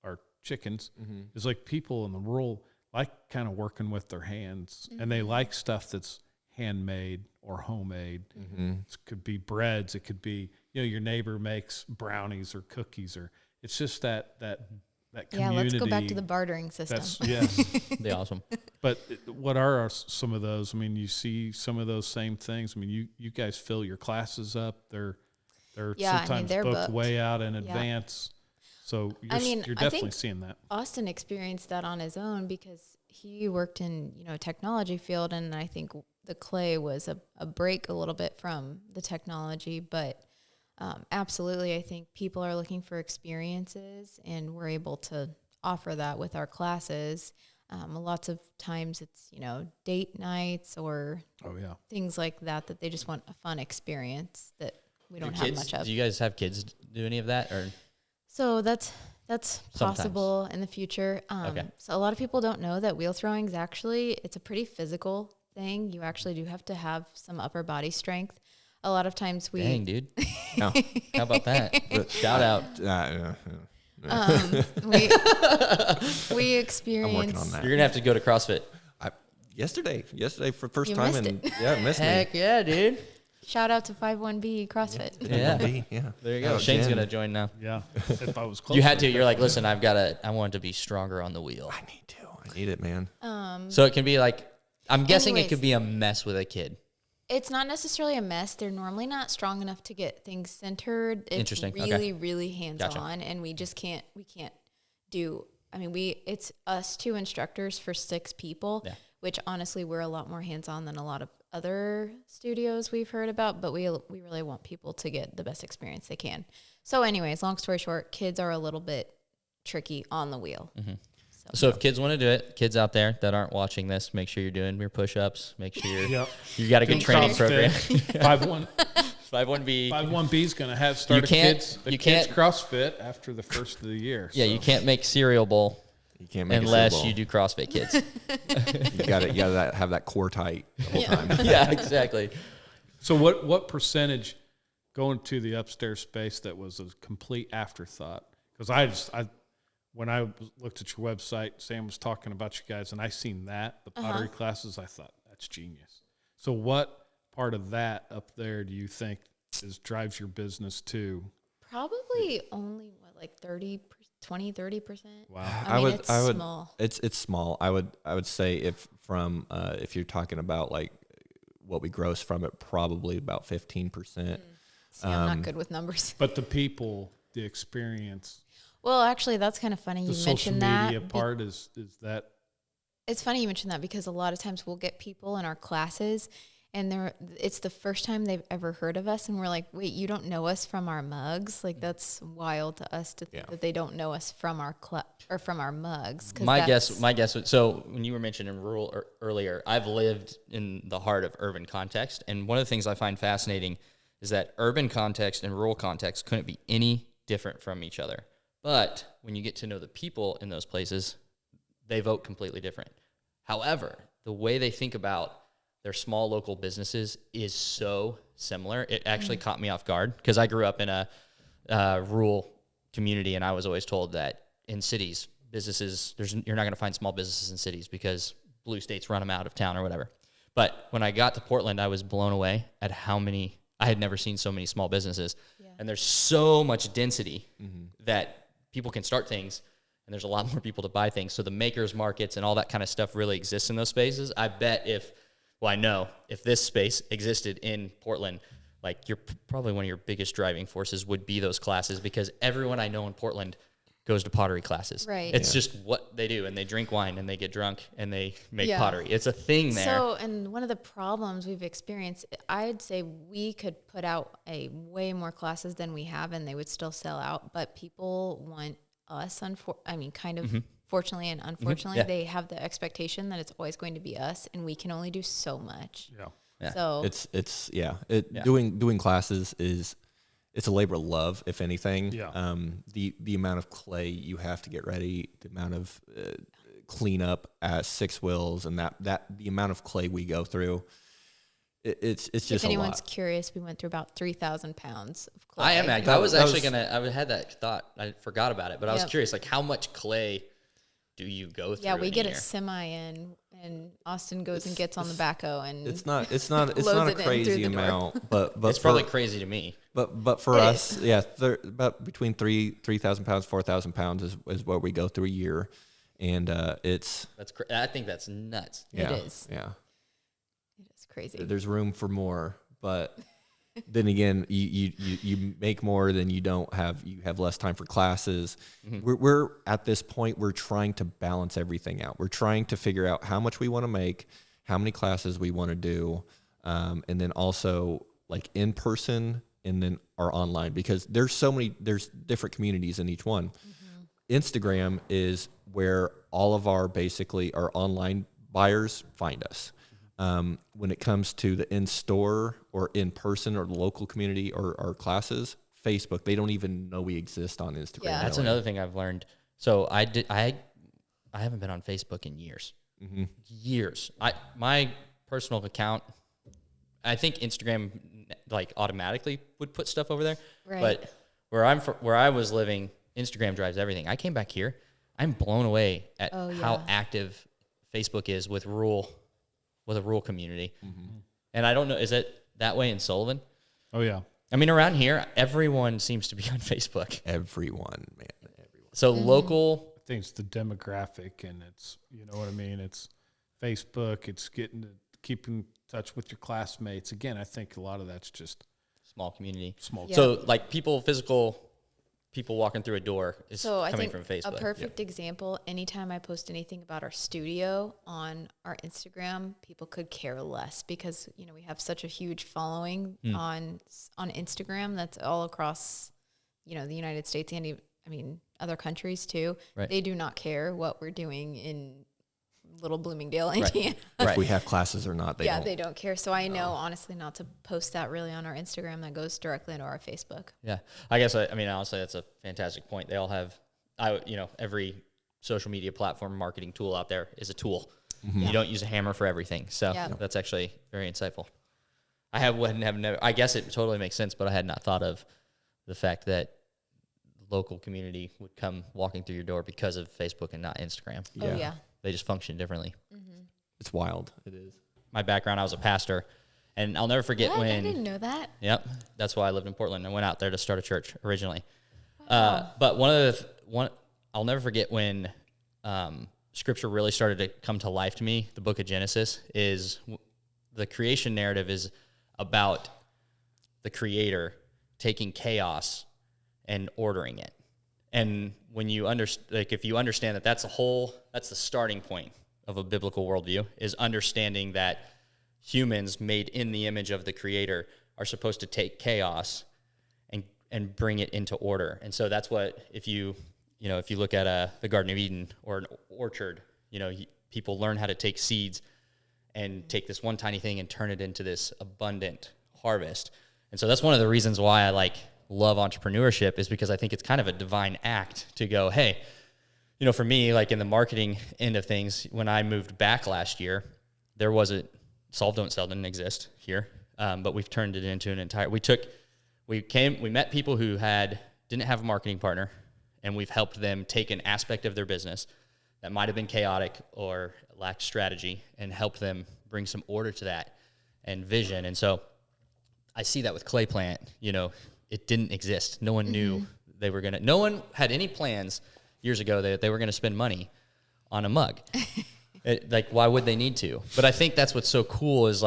our chickens, is like people in the rural like kind of working with their hands, and they like stuff that's handmade or homemade. It could be breads. It could be, your neighbor makes brownies or cookies, or it's just that community. Yeah, let's go back to the bartering system. Yes. Be awesome. But what are some of those? I mean, you see some of those same things. I mean, you guys fill your classes up. They're sometimes they're booked booked way out in advance. So you're definitely seeing that. Austin experienced that on his own because he worked in, technology field. And I think the clay was a break a little bit from the technology, but absolutely, I think people are looking for experiences, and we're able to offer that with our classes. Lots of times it's, date nights or things like that they just want a fun experience that we don't have much of. Do you guys have kids do any of that? Or So that's possible in the future. Okay. So a lot of people don't know that wheel throwing is it's a pretty physical thing. You actually do have to have some upper body strength. A lot of times Dang, dude. No. How about that? Shout out. We experience. I'm working on that. You're going to have to go to CrossFit. Yesterday for the first You time, missed and it. yeah, missed me. Heck yeah, dude. Shout out to 51B CrossFit. Yeah. There you go. Shane's going to join now. Yeah. If I was close. You had to. You're like, listen, I want to be stronger on the wheel. I need it, man. So it can be like, I'm guessing it Anyways. could be a mess with a kid. It's not necessarily a mess. They're normally not strong enough to get things centered. It's Interesting. really, really hands-on, Gotcha. and we just can't do. I mean, it's us 2 instructors for 6 people, which honestly we're a lot more hands-on than a lot of other studios we've heard about. But we really want people to get the best experience they can. So, anyways, long story short, kids are a little bit tricky on the wheel. So if kids want to do it, kids out there that aren't watching this, make sure you're doing your push-ups. Make sure you got a good training program. 51B. 51B is going to start kids CrossFit after the first of the year. Yeah, you can't make cereal bowl. You can't make unless you do CrossFit Kids. You gotta have that core tight the whole time. Yeah, exactly. So what percentage going to the upstairs space that was a complete afterthought? Because when I looked at your website, Sam was talking about you guys, and I seen the pottery classes. I thought that's genius. So what part of that up there do you think drives your business too? Probably only like 30%. 20-30%. Wow. I mean, it's small. It's small. I would say if you're talking about like what we gross from it, probably about 15%. See, I'm not good with numbers. But the people, the experience. Well, actually, that's kind of funny. You mentioned that. The social media part is that. It's funny you mentioned that because a lot of times we'll get people in our classes and it's the first time they've ever heard of us, and we're like, wait, you don't know us from our mugs? Like, that's wild to us to think that they don't know us from our or from our mugs. My guess was, so when you were mentioning rural earlier, I've lived in the heart of urban context, and one of the things I find fascinating is that urban context and rural context couldn't be any different from each other. But when you get to know the people in those places, they vote completely different. However, the way they think about their small local businesses is so similar. It actually caught me off guard because I grew up in a rural community, and I was always told that in cities, businesses, you're not going to find small businesses in cities because blue states run them out of town or whatever. But when I got to Portland, I was blown away at how many, I had never seen so many small businesses. Yeah. And there's so much density that people can start things, and there's a lot more people to buy things. So the makers markets and all that kind of stuff really exists in those spaces. I bet I know if this space existed in Portland, like probably one of your biggest driving forces would be those classes, because everyone I know in Portland goes to pottery classes. Right. It's just what they do, and they drink wine and they get drunk and they make pottery. It's a thing there. So, and one of the problems we've experienced, I'd say we could put out way more classes than we have, and they would still sell out, but people want us, fortunately and unfortunately, they have the expectation that it's always going to be us, and we can only do so much. Yeah. So doing classes it's a labor of love, if anything. Yeah. The amount of clay you have to get ready, the amount of cleanup at 6 Wheels, and that the amount of clay we go through. It's just a lot. If anyone's curious, we went through about 3,000 pounds of clay. I had that thought. I forgot about it, but I was curious, like, how much clay do you go through? Yeah, we get a year? a semi in, and Austin goes and gets on the backhoe, and it's not a crazy amount, but it's probably crazy to me. But for us, about between 3,000 pounds, 4,000 pounds is what we go through a year, and I think that's nuts. It is. Yeah. It is crazy. There's room for more, but then again, you make more than you have less time for classes. We're at this point, we're trying to balance everything out. We're trying to figure out how much we want to make, how many classes we want to do, and then also like in person and then our online, because there's different communities in each one. Instagram is where all of our online buyers find us. When it comes to the in-store or in-person or the local community or our classes, Facebook, they don't even know we exist on Instagram. Yeah. That's another thing I've learned. So I haven't been on Facebook in years. Years. My personal account, I think Instagram like automatically would put stuff over there. Right. But where I was living, Instagram drives everything. I came back here, I'm blown away at how active Facebook is with a rural community. And I don't know, is it that way in Sullivan? Oh yeah. I mean, around here, everyone seems to be on Facebook. Everyone. So local. I think it's the demographic, and it's, you know what I mean? It's Facebook. It's keep in touch with your classmates. Again, I think a lot of that's just Small community. Yeah. So like physical people walking through a door is I coming think from Facebook. A perfect example, anytime I post anything about our studio on our Instagram, people could care less, because, we have such a huge following on Instagram that's all across, the United States and other countries too. Right. They do not care what we're doing in Little Bloomingdale, Indiana. If we have classes or not, they don't care. So I know honestly not to post that really on our Instagram. That goes directly into our Facebook. Yeah. I guess, honestly, that's a fantastic point. They all have, every social media platform marketing tool out there is a tool. You don't use a hammer for everything. So that's actually very insightful. I guess it totally makes sense, but I had not thought of the fact that local community would come walking through your door because of Facebook and not Instagram. Yeah. Oh, yeah. They just function differently. It's wild. It is. My background, I was a pastor, and I'll never forget I when. didn't know that. Yep, that's why I lived in Portland. I went out there to start a church originally. But I'll never forget when Scripture really started to come to life to me. The book of Genesis is the creation narrative is about the Creator taking chaos and ordering it. And when you if you understand that that's the starting point of a biblical worldview, is understanding that humans made in the image of the creator are supposed to take chaos and bring it into order. And so that's what, if you look at the Garden of Eden or an orchard, people learn how to take seeds and take this one tiny thing and turn it into this abundant harvest. And so that's one of the reasons why I love entrepreneurship, is because I think it's kind of a divine act to go, hey, for me, in the marketing end of things, when I moved back last year, there wasn't, Solve Don't Sell didn't exist here, but we've turned it into an entire, we met people who didn't have a marketing partner, and we've helped them take an aspect of their business that might have been chaotic or lacked strategy and help them bring some order to that and vision. And so I see that with Clay Plant. It didn't exist. No one knew no one had any plans years ago that they were going to spend money on a mug. Why would they need to? But I think that's what's so cool is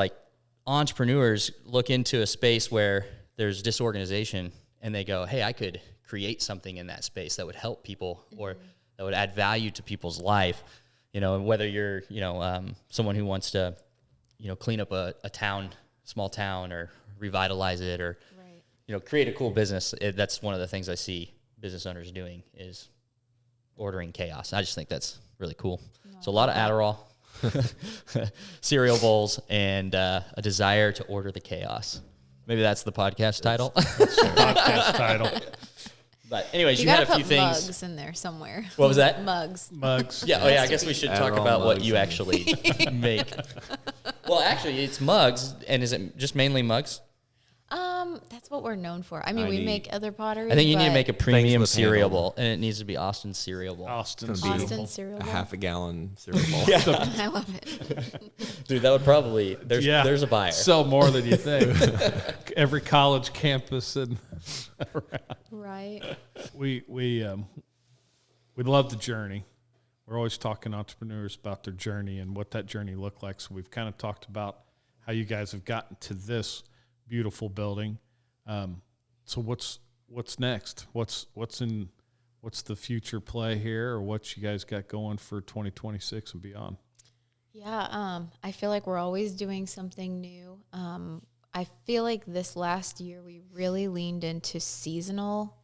entrepreneurs look into a space where there's disorganization and they go, hey, I could create something in that space that would help people or that would add value to people's life. And whether you're, someone who wants to, clean up a town, small town, or revitalize it, or, create a cool business. That's one of the things I see business owners doing is ordering chaos. I just think that's really cool. So a lot of Adderall, cereal bowls, and a desire to order the chaos. Maybe that's the podcast title. That's the podcast title. But anyways, you had a few things. Mugs in there somewhere. What was that? Mugs. Yeah. I guess we should talk about what you actually make. Well, actually, it's mugs, and is it just mainly mugs? That's what we're known for. I mean, we make other pottery. I think you need to make a premium with cereal handle. bowl, and it needs to be Austin cereal bowl. Austin cereal A bowl. half a gallon cereal bowl. I love it. Dude, that would probably there's a buyer. Sell more than you think. Every college campus and Right. we love the journey. We're always talking to entrepreneurs about their journey and what that journey looked like. So we've kind of talked about how you guys have gotten to this beautiful building. So what's next? What's the future play here, or what you guys got going for 2026 and beyond? Yeah, I feel like we're always doing something new. I feel like this last year we really leaned into seasonal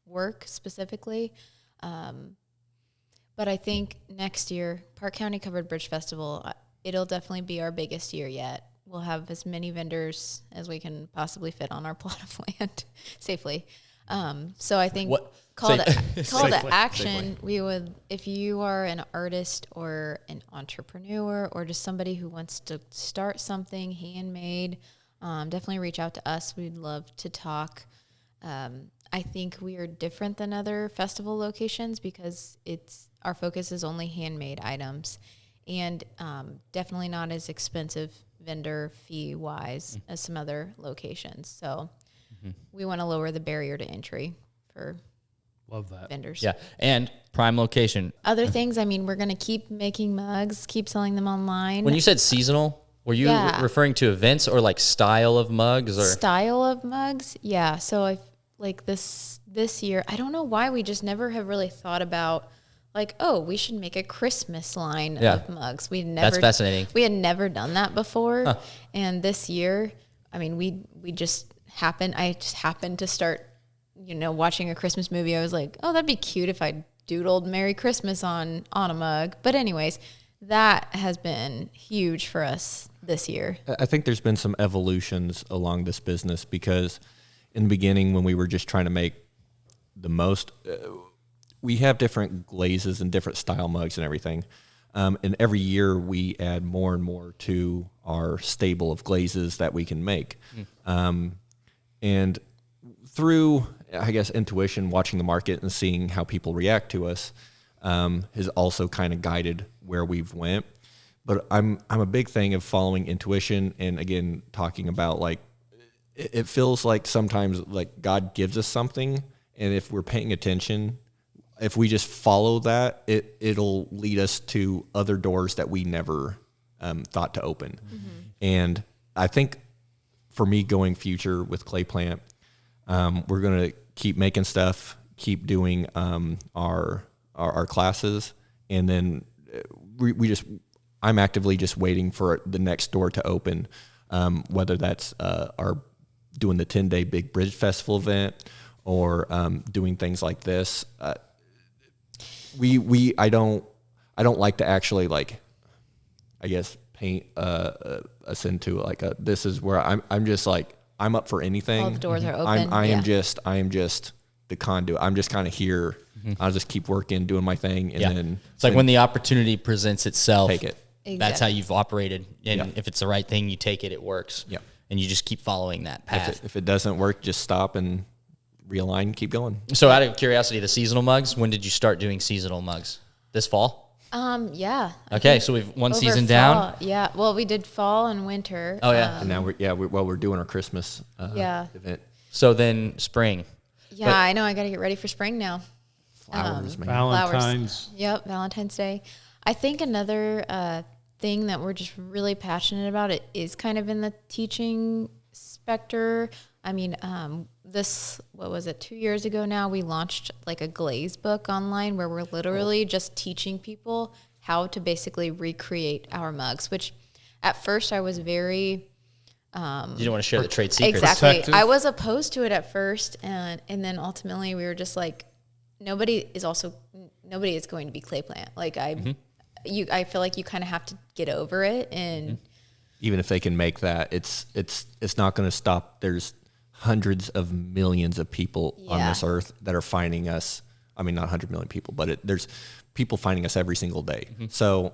work specifically. But I think next year, Park County Covered Bridge Festival, it'll definitely be our biggest year yet. We'll have as many vendors as we can possibly fit on our plot of land safely. So I think call to action, we would, if you are an artist or an entrepreneur or just somebody who wants to start something handmade, definitely reach out to us. We'd love to talk. I think we are different than other festival locations because our focus is only handmade items, and definitely not as expensive vendor fee wise as some other locations. So we want to lower the barrier to entry for Love that. vendors. Yeah, and prime location. Other things, I mean, we're going to keep making mugs, keep selling them online. When you said seasonal, were you referring to events or style of mugs or style of mugs? Yeah. So I this year, I don't know why we just never have really thought about we should make a Christmas line of mugs. That's fascinating. We had never done that before. And this year, I mean, I just happened to start, watching a Christmas movie. I was like, oh, that'd be cute if I doodled Merry Christmas on a mug. But anyways, that has been huge for us this year. I think there's been some evolutions along this business because in the beginning when we were just trying to make the most, we have different glazes and different style mugs and everything. And every year we add more and more to our stable of glazes that we can make. And through, I guess, intuition, watching the market and seeing how people react to us has also kind of guided where we've went. But I'm a big thing of following intuition and, again, talking about, it feels like sometimes, God gives us something, and if we're paying attention, if we just follow that, it'll lead us to other doors that we never thought to open. And I think for me going future with Clay Plant, we're going to keep making stuff, keep doing our classes, and then we just I'm actively just waiting for the next door to open, whether that's our doing the 10-day Big Bridge Festival event or doing things like this. I don't like to actually like, I guess, paint us into like this is where I'm just like, I'm up for anything. All the doors are open. I am just the conduit. I'm just kind of here. I'll just keep working, doing my thing, and then it's like when the opportunity presents itself, take it. Exactly. That's how you've operated, and if it's the right thing, you take it. It works. Yeah. And you just keep following that path. If it doesn't work, just stop and realign and keep going. So out of curiosity, the seasonal mugs, when did you start doing seasonal mugs? This fall? Yeah. I Okay, think so we've one over season fall. down. Yeah. Well, we did fall and winter. Oh, yeah. And now we're doing our Christmas event. So then spring. Yeah, But- I know. I got to get ready for spring now. Flowers, man. Valentine's. Yep, Valentine's Day. I think another thing that we're just really passionate about, it is kind of in the teaching specter. I mean, what was it, 2 years ago now, we launched like a glaze book online where we're literally just teaching people how to basically recreate our mugs, which at first I was very... You don't want to share the trade secrets. Exactly. Protective. I was opposed to it at first, and then ultimately we were just like, nobody is going to be clay plant. Like I feel like you kind of have to get over it, and Even if they can make that, it's not going to stop. There's hundreds of millions of people on this earth that are finding us. I mean, not 100 million people, but there's people finding us every single day. So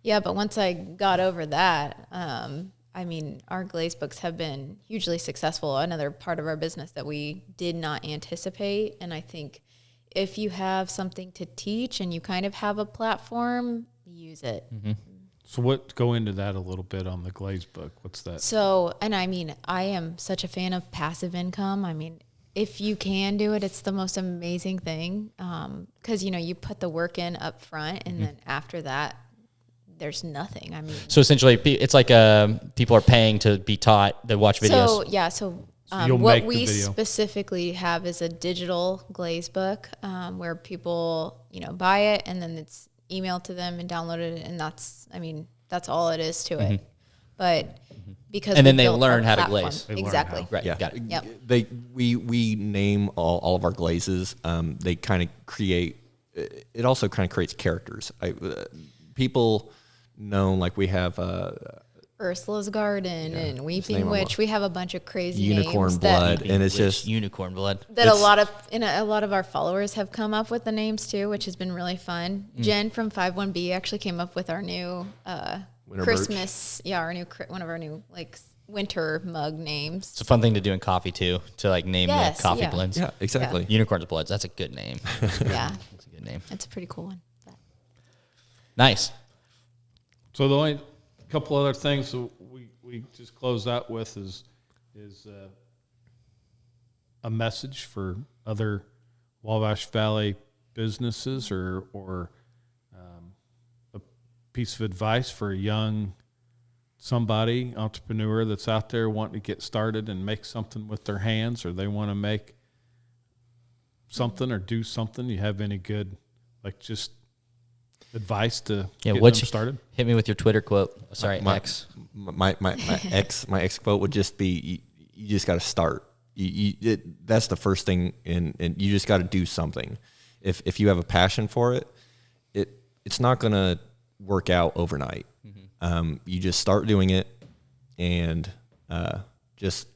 yeah. But once I got over that, I mean, our glaze books have been hugely successful. Another part of our business that we did not anticipate, and I think if you have something to teach and you kind of have a platform, use it. So go into that a little bit on the glaze book. What's that? So, and I mean, I am such a fan of passive income. I mean, if you can do it, it's the most amazing thing. Because, you put the work in up front, and then after that, there's nothing. I mean, So essentially, it's like people are paying to be taught, to watch videos. So, yeah. So you'll what make the we video. specifically have is a digital glaze book where people, buy it, and then it's emailed to them and downloaded it. And that's all it is to it. But because And then we they built learn our how to platform. They learn Exactly. how. Right, yeah, got it. Yep. we name all of our glazes. They kind of create. It also kind of creates characters. People know, like we have Ursula's Garden and name Weeping them Witch. We have a bunch of crazy Unicorn names Blood, that, and it's just unicorn blood. a lot of our followers have come up with the names too, which has been really fun. Jen from 51B actually came up with our new Winter Christmas, one of our new like winter mug names. It's a fun thing to do in coffee too, to like name Yes, the coffee yeah. blends. yeah, exactly. Unicorn's bloods. That's a good name. Yeah, That's a good name. it's a pretty cool one. Nice. So the only couple other things that we just close out with is a message for other Wabash Valley businesses or a piece of advice for a young entrepreneur that's out there wanting to get started and make something with their hands, or they want to make something or do something. You have any good, like, just advice to get them started? Hit me with your Twitter quote. Sorry, X. My ex quote would just be, you just got to start. That's the first thing, and you just got to do something. If you have a passion for it, it's not going to work out overnight. You just start doing it, and just.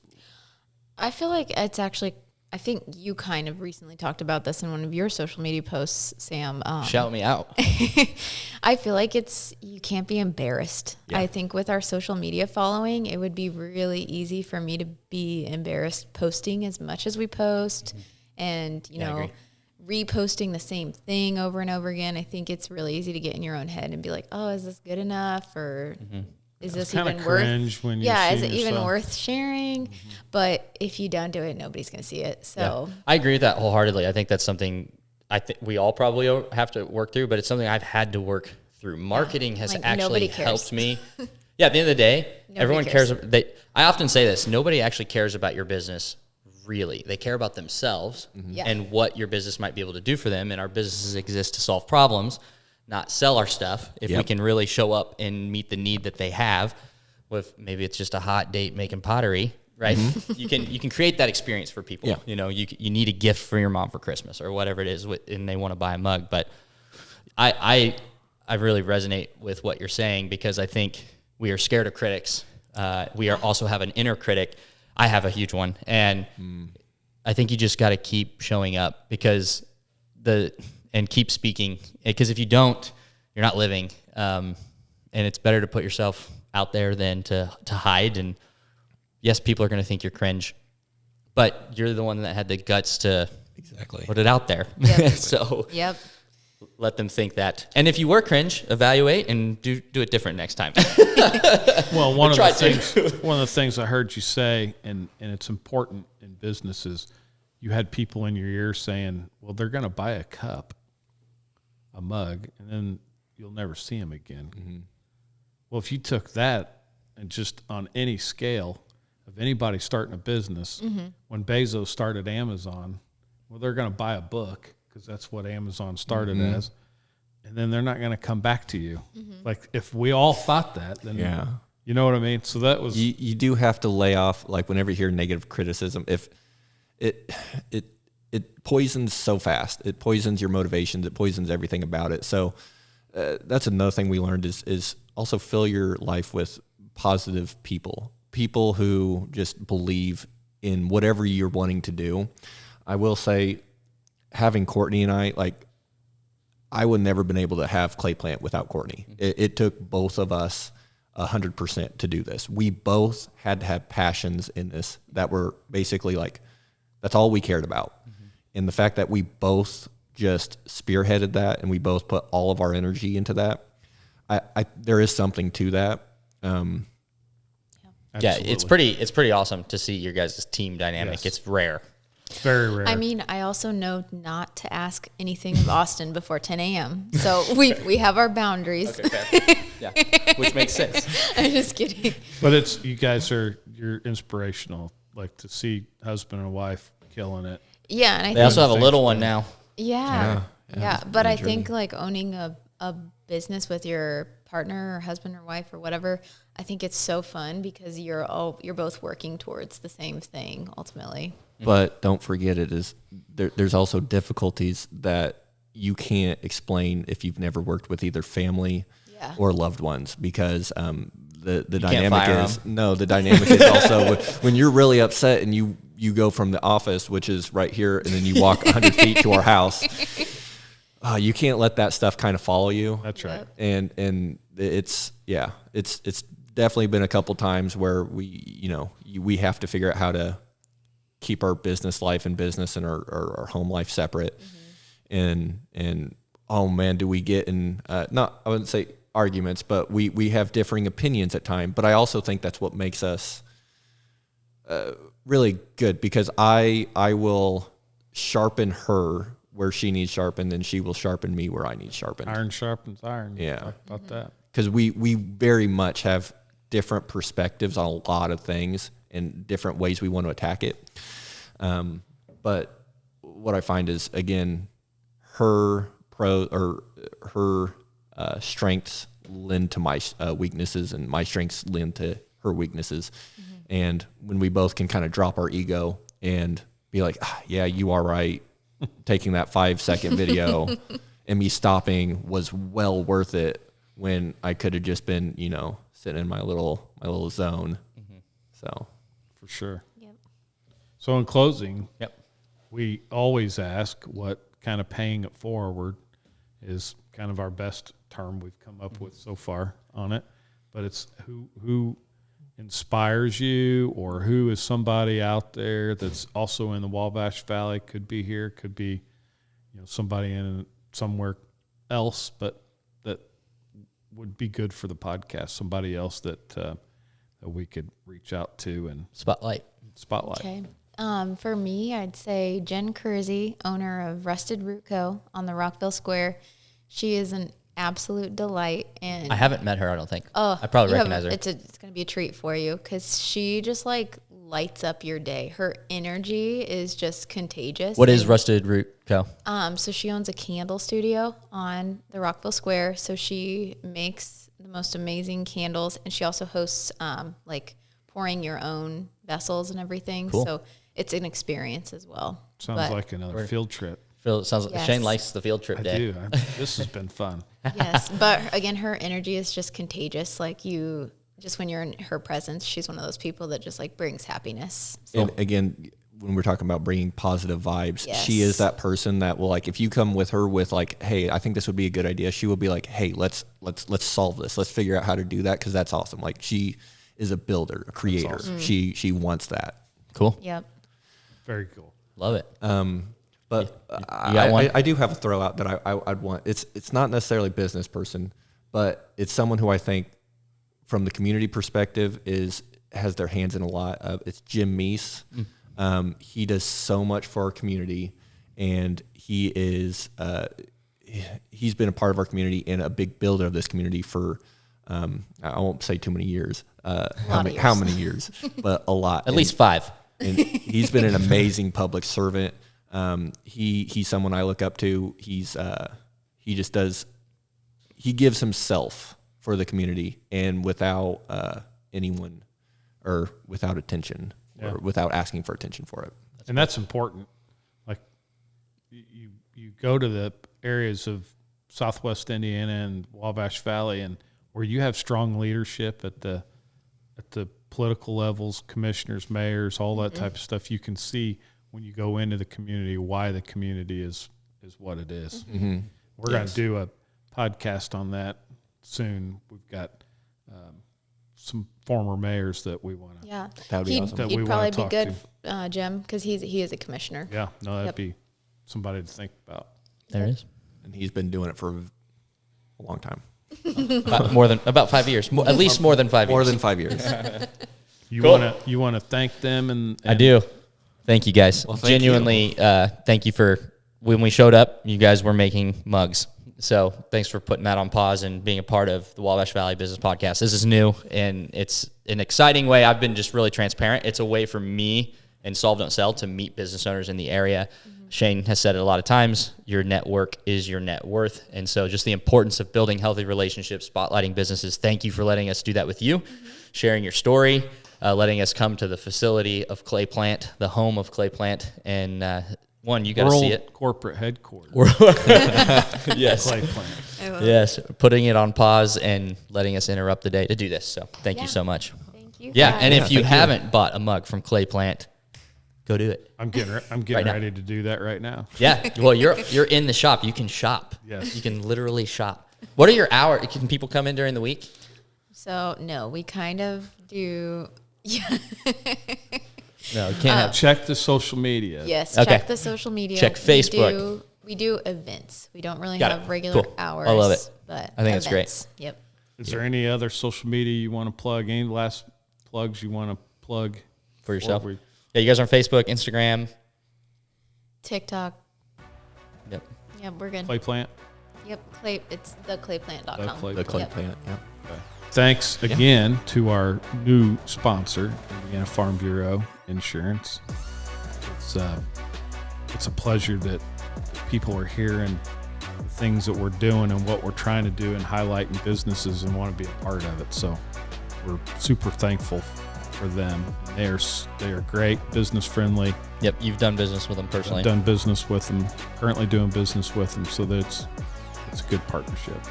I feel like it's actually. I think you kind of recently talked about this in one of your social media posts, Sam. Shout me out. I feel like you can't be embarrassed. Yeah. I think with our social media following, it would be really easy for me to be embarrassed posting as much as we post, and I agree. reposting the same thing over and over again. I think it's really easy to get in your own head and be like, oh, is this good enough? Or is this kinda even worth? cringe when you yeah, see is it even yourself. worth sharing? But if you don't do it, nobody's going to see it. So I agree with that wholeheartedly. I think that's something I think we all probably have to work through, but it's something I've had to work through. Marketing has Like, actually nobody cares. helped me. Yeah, at the end of the day, everyone cares. cares. I often say this: nobody actually cares about your business. Really, they care about themselves Yeah. and what your business might be able to do for them. And our businesses exist to solve problems. not sell our stuff, if we Yep. can really show up and meet the need that they have, with maybe it's just a hot date making pottery, right? You can create that experience for people. Yeah. You know, you need a gift for your mom for Christmas or whatever it is, and they want to buy a mug. But I really resonate with what you're saying, because I think we are scared of critics. We are also have an inner critic. I have a huge one, and I think you just got to keep showing up and keep speaking, because if you don't, you're not living. And it's better to put yourself out there than to hide. And yes, people are going to think you're cringe, but you're the one that had the guts to Exactly. put it out there. Yep. So Yep. let them think that. And if you were cringe, evaluate and do it different next time. Well, one of try the things I heard you say, and it's important in businesses, you had people in your ear saying, well, they're going to buy a cup, a mug, and then you'll never see them again. Well, if you took that and just on any scale of anybody starting a business, when Bezos started Amazon, well, they're going to buy a book, because that's what Amazon started as, and then they're not going to come back to you. Like, if we all thought that, then you know what I mean? So that was... You do have to lay off, like, whenever you hear negative criticism, if it poisons so fast. It poisons your motivations. It poisons everything about it. So that's another thing we learned is also fill your life with positive people who just believe in whatever you're wanting to do. I will say, having Courtney and I would never been able to have Clay Plant without Courtney. It took both of us 100% to do this. We both had to have passions in this that were basically like, that's all we cared about. And the fact that we both just spearheaded that and we both put all of our energy into that, there is something to that. Yeah, it's pretty awesome to see your guys' team dynamic. Yes. It's rare. It's very rare. I mean, I also know not to ask anything of Austin before 10 a.m. So we have our boundaries. Okay, fair. Yeah, which makes sense. I'm just kidding. But you're inspirational, like to see husband and wife killing it. Yeah, and I They think also have a little one now. yeah. it's But been a I think journey. like owning a business with your partner or husband or wife or whatever, I think it's so fun because you're both working towards the same thing ultimately. But don't forget, there's also difficulties that you can't explain if you've never worked with either family or loved ones, because the dynamic is the dynamic is also when you're really upset and you go from the office, which is right here, and then you walk 100 feet to our house. You can't let that stuff kind of follow you. That's right. And it's definitely been a couple times where we have to figure out how to keep our business life and business and our home life separate. And oh man, do we get in, I wouldn't say arguments, but we have differing opinions at times. But I also think that's what makes us really good, because I will sharpen her where she needs sharpened, and she will sharpen me where I need sharpened. Iron sharpens iron. Yeah. Talk about that. Because we very much have different perspectives on a lot of things and different ways we want to attack it. But what I find is, again, her strengths lend to my weaknesses, and my strengths lend to her weaknesses. And when we both can kind of drop our ego and be like, yeah, you are right. Taking that 5-second video and me stopping was well worth it, when I could have just been, sitting in my little zone. So For sure. Yep. So in closing, Yep. we always ask what kind of paying it forward is kind of our best term we've come up with so far on it. But it's who inspires you, or who is somebody out there that's also in the Wabash Valley, could be here, could be somebody in somewhere else, but that would be good for the podcast, somebody else that we could reach out to and Spotlight. spotlight. Okay. For me, I'd say Jen Kersey, owner of Rusted Root Co. on the Rockville Square. She is an absolute delight, and I haven't met her, I don't think. oh, I probably you recognize her. It's going to be a treat for you, because she just lights up your day. Her energy is just contagious. What is Rusted Root Co? So she owns a candle studio on the Rockville Square. So she makes the most amazing candles, and she also hosts like pouring your own vessels and everything. Cool. So it's an experience as well. Sounds like another field trip. Phil, sounds like Yes. Shane likes the field trip I day. do. This has been fun. Yes, but again, her energy is just contagious. Like you, just when you're in her presence, she's one of those people that just like brings happiness. And again, when we're talking about bringing positive vibes, she Yes. is that person that will, like, if you come with her with like, hey, I think this would be a good idea, she will be like, hey, let's solve this. Let's figure out how to do that, because that's awesome. Like, she is a builder, a creator. awesome. She wants that. Cool. Yep. Very cool. Love it. But You got one? I do have a throw out that I'd want. It's not necessarily a business person, but it's someone who I think, from the community perspective, has their hands in a lot of. It's Jim Meese. He does so much for our community, and he's been a part of our community and a big builder of this community for I won't say too many years. How many years? But a lot. At least 5. And he's been an amazing public servant. He's someone I look up to. He gives himself for the community, and without anyone, or without attention, or without asking for attention for it. And that's important. Like you go to the areas of Southwest Indiana and Wabash Valley, and where you have strong leadership at the political levels, commissioners, mayors, all that type of stuff, you can see when you go into the community why the community is what it is. Mm-hmm. We're going to do a podcast on that soon. We've got some former mayors that we want to. Yeah. That would be awesome. That we He'd wanna probably be talk good, Jim, because he is a commissioner. Yeah, no, that'd Yep. be somebody to think about. There it is. And he's been doing it for a long time. About 5 years. At least more than 5 years. More than 5 years. You Cool. want to thank them and I do. Thank you guys. Well, thank Genuinely, thank you for when we showed up, you guys were making mugs. So thanks for putting that on pause and being a part of the Wabash Valley Business Podcast. This is new, and it's an exciting way. I've been just really transparent. It's a way for me and Solve Don't Sell to meet business owners in the area. Shane has said it a lot of times, your network is your net worth. And so just the importance of building healthy relationships, spotlighting businesses. Thank you for letting us do that with you, sharing your story, letting us come to the facility of Clay Plant, the home of Clay Plant. And you got to see it. Corporate headquarters. Yes. Clay Plant. Yes. Putting it on pause and letting us interrupt the day to do this. So thank you so much. Thank you. Yeah. guys. And if you thank you. haven't bought a mug from Clay Plant, go do it. I'm getting Right now. ready to do that right now. Yeah. Well, you're in the shop. You can shop. Yes. You can literally shop. What are your hours? Can people come in during the week? So no, we kind of do. Yeah. No, you can't have. Check the social media. Yes. Okay. Check the social media. Check Facebook. We do events. We don't really Got it. have regular Cool. hours. I love it. But I think that's great. events. Yep. Is there any other social media you want to plug? Any last plugs you want to plug For yourself. before we- Yeah, you guys are on Facebook, Instagram. TikTok. Yep. Yep, we're good. Clay Plant? Yep. It's theclayplant.com. The Clay The Clay Yep. Plant. Yeah. Thanks again to our new sponsor, Indiana Farm Bureau Insurance. It's a pleasure that people are hearing the things that we're doing and what we're trying to do and highlighting businesses and want to be a part of it. So we're super thankful for them. They are great, business friendly. Yep. You've done business with them personally. I've done business with them, currently doing business with them. So it's a good partnership.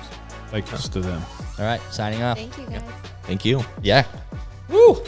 Thanks to them. All right. Signing off. Thank you guys. Thank you. Yeah. Woo.